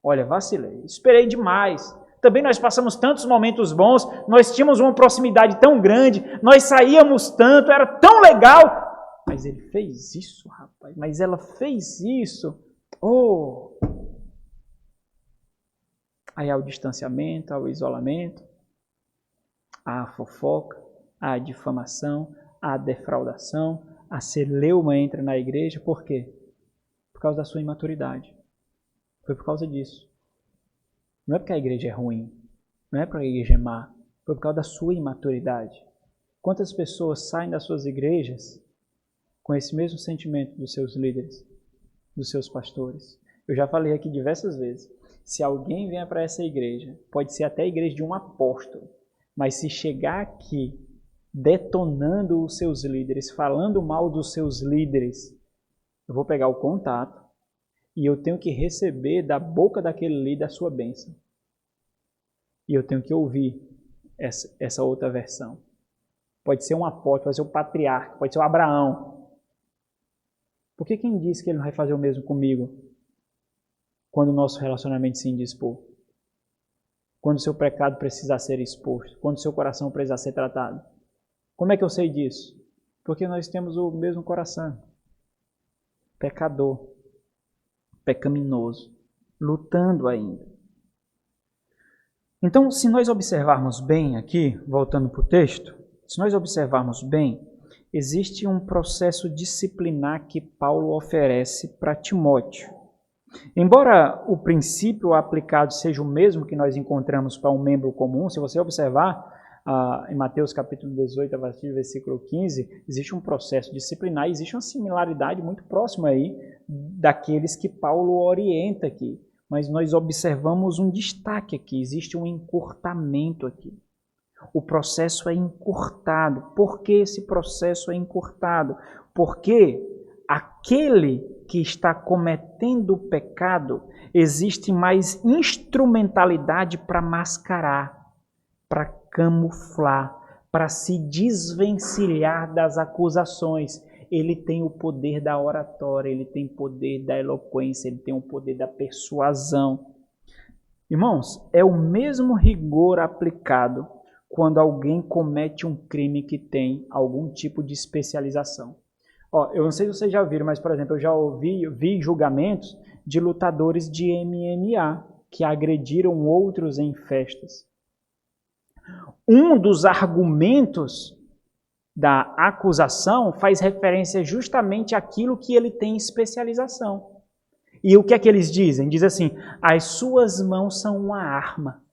Olha, vacilei. Esperei demais. Também nós passamos tantos momentos bons, nós tínhamos uma proximidade tão grande, nós saíamos tanto, era tão legal. Mas ele fez isso, rapaz. Mas ela fez isso. Oh! Aí há o distanciamento, há o isolamento, há a fofoca, há a difamação, há a defraudação, a celeuma entra na igreja. Por quê? Por causa da sua imaturidade. Foi por causa disso. Não é porque a igreja é ruim, não é porque a igreja é má, foi por causa da sua imaturidade. Quantas pessoas saem das suas igrejas com esse mesmo sentimento dos seus líderes, dos seus pastores? Eu já falei aqui diversas vezes, se alguém vier para essa igreja, pode ser até a igreja de um apóstolo, mas se chegar aqui detonando os seus líderes, falando mal dos seus líderes, eu vou pegar o contato e eu tenho que receber da boca daquele líder a sua bênção. E eu tenho que ouvir essa outra versão. Pode ser um apóstolo, pode ser o patriarca, pode ser o Abraão. Por que quem disse que ele não vai fazer o mesmo comigo quando o nosso relacionamento se indispor? Quando o seu pecado precisar ser exposto? Quando o seu coração precisar ser tratado? Como é que eu sei disso? Porque nós temos o mesmo coração. Pecador. Pecaminoso, lutando ainda. Então, se nós observarmos bem aqui, voltando para o texto, se nós observarmos bem, existe um processo disciplinar que Paulo oferece para Timóteo. Embora o princípio aplicado seja o mesmo que nós encontramos para um membro comum, se você observar em Mateus capítulo 18, a partir do versículo 15, existe um processo disciplinar, existe uma similaridade muito próxima aí daqueles que Paulo orienta aqui. Mas nós observamos um destaque aqui, existe um encurtamento aqui. O processo é encurtado. Por que esse processo é encurtado? Porque aquele que está cometendo o pecado, existe mais instrumentalidade para mascarar, para camuflar, para se desvencilhar das acusações. ele tem o poder da oratória, ele tem o poder da eloquência, ele tem o poder da persuasão. Irmãos, é o mesmo rigor aplicado quando alguém comete um crime que tem algum tipo de especialização. Eu não sei se vocês já viram, mas, por exemplo, eu já vi julgamentos de lutadores de MMA que agrediram outros em festas. Um dos argumentos da acusação faz referência justamente àquilo que ele tem especialização. E o que é que eles dizem? Diz assim, as suas mãos são uma arma.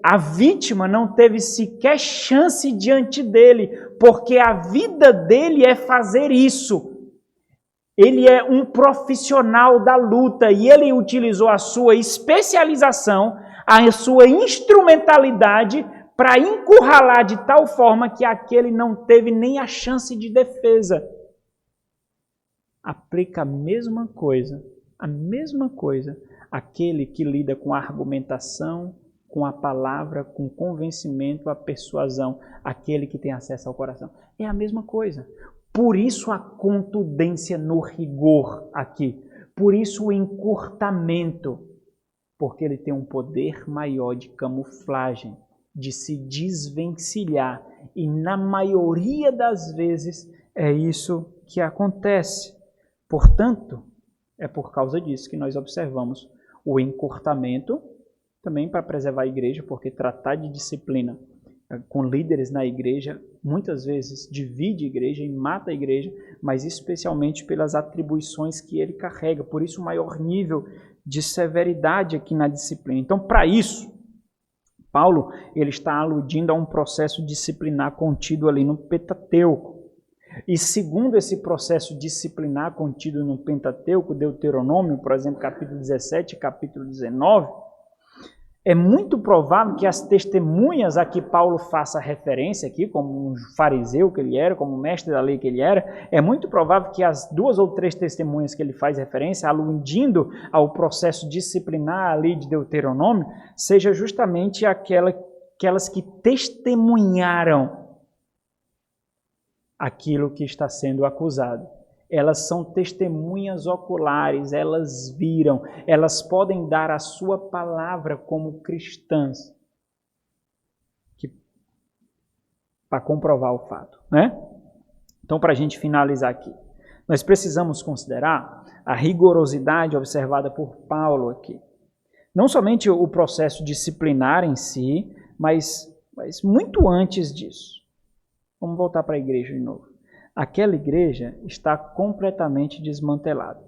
A vítima não teve sequer chance diante dele, porque a vida dele é fazer isso. Ele é um profissional da luta e ele utilizou a sua especialização, a sua instrumentalidade para encurralar de tal forma que aquele não teve nem a chance de defesa. Aplica a mesma coisa, aquele que lida com a argumentação, com a palavra, com o convencimento, a persuasão, aquele que tem acesso ao coração. É a mesma coisa. Por isso a contundência no rigor aqui. Por isso o encurtamento. Porque ele tem um poder maior de camuflagem, de se desvencilhar. E na maioria das vezes é isso que acontece. Portanto, é por causa disso que nós observamos o encurtamento, também para preservar a igreja, porque tratar de disciplina com líderes na igreja, muitas vezes divide a igreja e mata a igreja, mas especialmente pelas atribuições que ele carrega. Por isso o maior nível de severidade aqui na disciplina. Então, para isso, Paulo ele está aludindo a um processo disciplinar contido ali no Pentateuco. E segundo esse processo disciplinar contido no Pentateuco, Deuteronômio, por exemplo, capítulo 17 e capítulo 19, é muito provável que as testemunhas a que Paulo faça referência aqui, como um fariseu que ele era, como um mestre da lei que ele era, é muito provável que as 2 ou 3 testemunhas que ele faz referência, aludindo ao processo disciplinar ali de Deuteronômio, seja justamente aquelas que testemunharam aquilo que está sendo acusado. Elas são testemunhas oculares, elas viram, elas podem dar a sua palavra como cristãs para comprovar o fato, né? Então, para a gente finalizar aqui, nós precisamos considerar a rigorosidade observada por Paulo aqui. Não somente o processo disciplinar em si, mas muito antes disso. Vamos voltar para a igreja de novo. Aquela igreja está completamente desmantelada.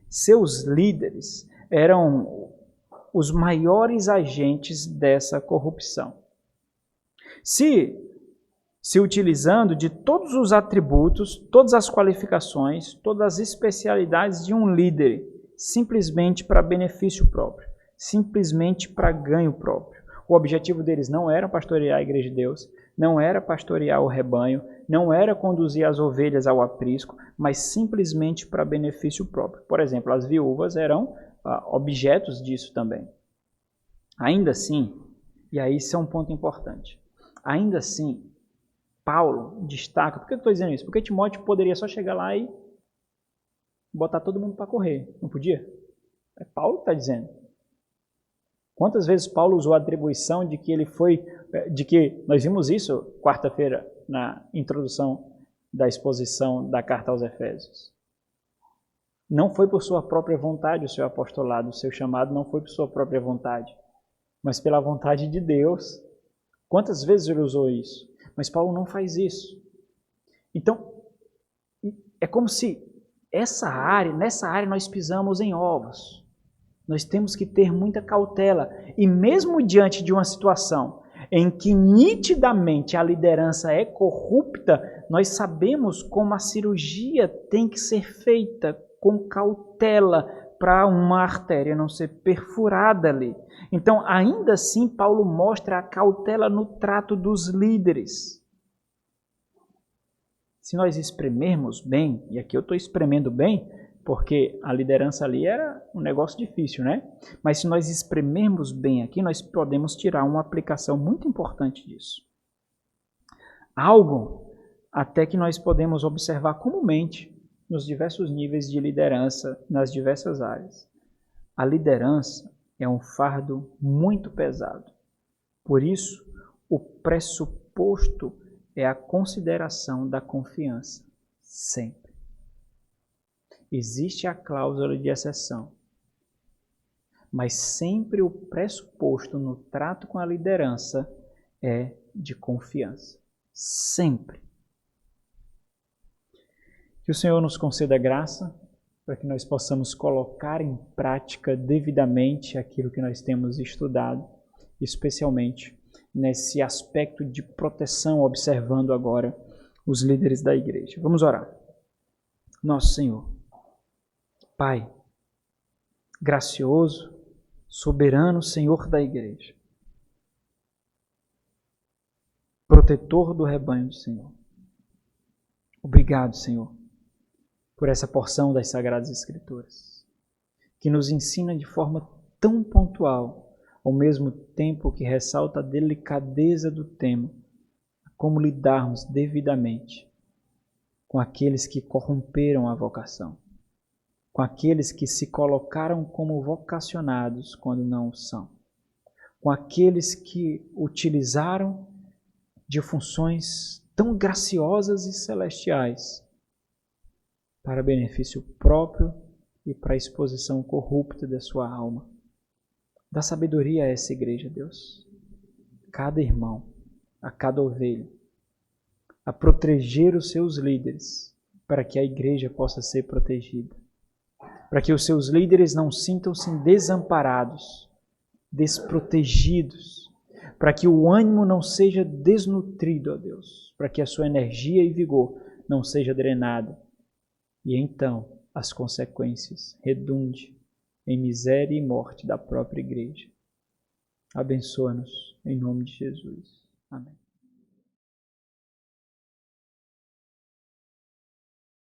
Seus líderes eram os maiores agentes dessa corrupção. Se utilizando de todos os atributos, todas as qualificações, todas as especialidades de um líder, simplesmente para benefício próprio, simplesmente para ganho próprio. O objetivo deles não era pastorear a igreja de Deus, não era pastorear o rebanho, não era conduzir as ovelhas ao aprisco, mas simplesmente para benefício próprio. Por exemplo, as viúvas eram objetos disso também. Ainda assim, e aí isso é um ponto importante, ainda assim, Paulo destaca, por que eu estou dizendo isso? Porque Timóteo poderia só chegar lá e botar todo mundo para correr, não podia? É Paulo que está dizendo. Quantas vezes Paulo usou a atribuição de que nós vimos isso quarta-feira na introdução da exposição da carta aos Efésios. Não foi por sua própria vontade o seu apostolado, o seu chamado não foi por sua própria vontade, mas pela vontade de Deus. Quantas vezes ele usou isso? Mas Paulo não faz isso. Então, é como se nessa área nós pisamos em ovos. Nós temos que ter muita cautela. E mesmo diante de uma situação em que nitidamente a liderança é corrupta, nós sabemos como a cirurgia tem que ser feita com cautela para uma artéria não ser perfurada ali. Então, ainda assim, Paulo mostra a cautela no trato dos líderes. Se nós espremermos bem, e aqui eu estou espremendo bem, porque a liderança ali era um negócio difícil, né? Mas se nós espremermos bem aqui, nós podemos tirar uma aplicação muito importante disso. Algo até que nós podemos observar comumente nos diversos níveis de liderança, nas diversas áreas. A liderança é um fardo muito pesado. Por isso, o pressuposto é a consideração da confiança, sempre. Existe a cláusula de exceção, mas sempre o pressuposto no trato com a liderança é de confiança. Sempre. Que o Senhor nos conceda graça para que nós possamos colocar em prática devidamente aquilo que nós temos estudado, especialmente nesse aspecto de proteção, observando agora os líderes da igreja. Vamos orar. Nosso Senhor, Pai, gracioso, soberano Senhor da igreja, protetor do rebanho do Senhor. Obrigado, Senhor, por essa porção das Sagradas Escrituras, que nos ensina de forma tão pontual, ao mesmo tempo que ressalta a delicadeza do tema, como lidarmos devidamente com aqueles que corromperam a vocação, com aqueles que se colocaram como vocacionados quando não o são, com aqueles que utilizaram de funções tão graciosas e celestiais para benefício próprio e para a exposição corrupta da sua alma. Dá sabedoria a essa igreja, Deus, cada irmão, a cada ovelha, a proteger os seus líderes, para que a igreja possa ser protegida, para que os seus líderes não sintam-se desamparados, desprotegidos, para que o ânimo não seja desnutrido, ó Deus, para que a sua energia e vigor não seja drenada, e então as consequências redundem em miséria e morte da própria igreja. Abençoa-nos em nome de Jesus. Amém.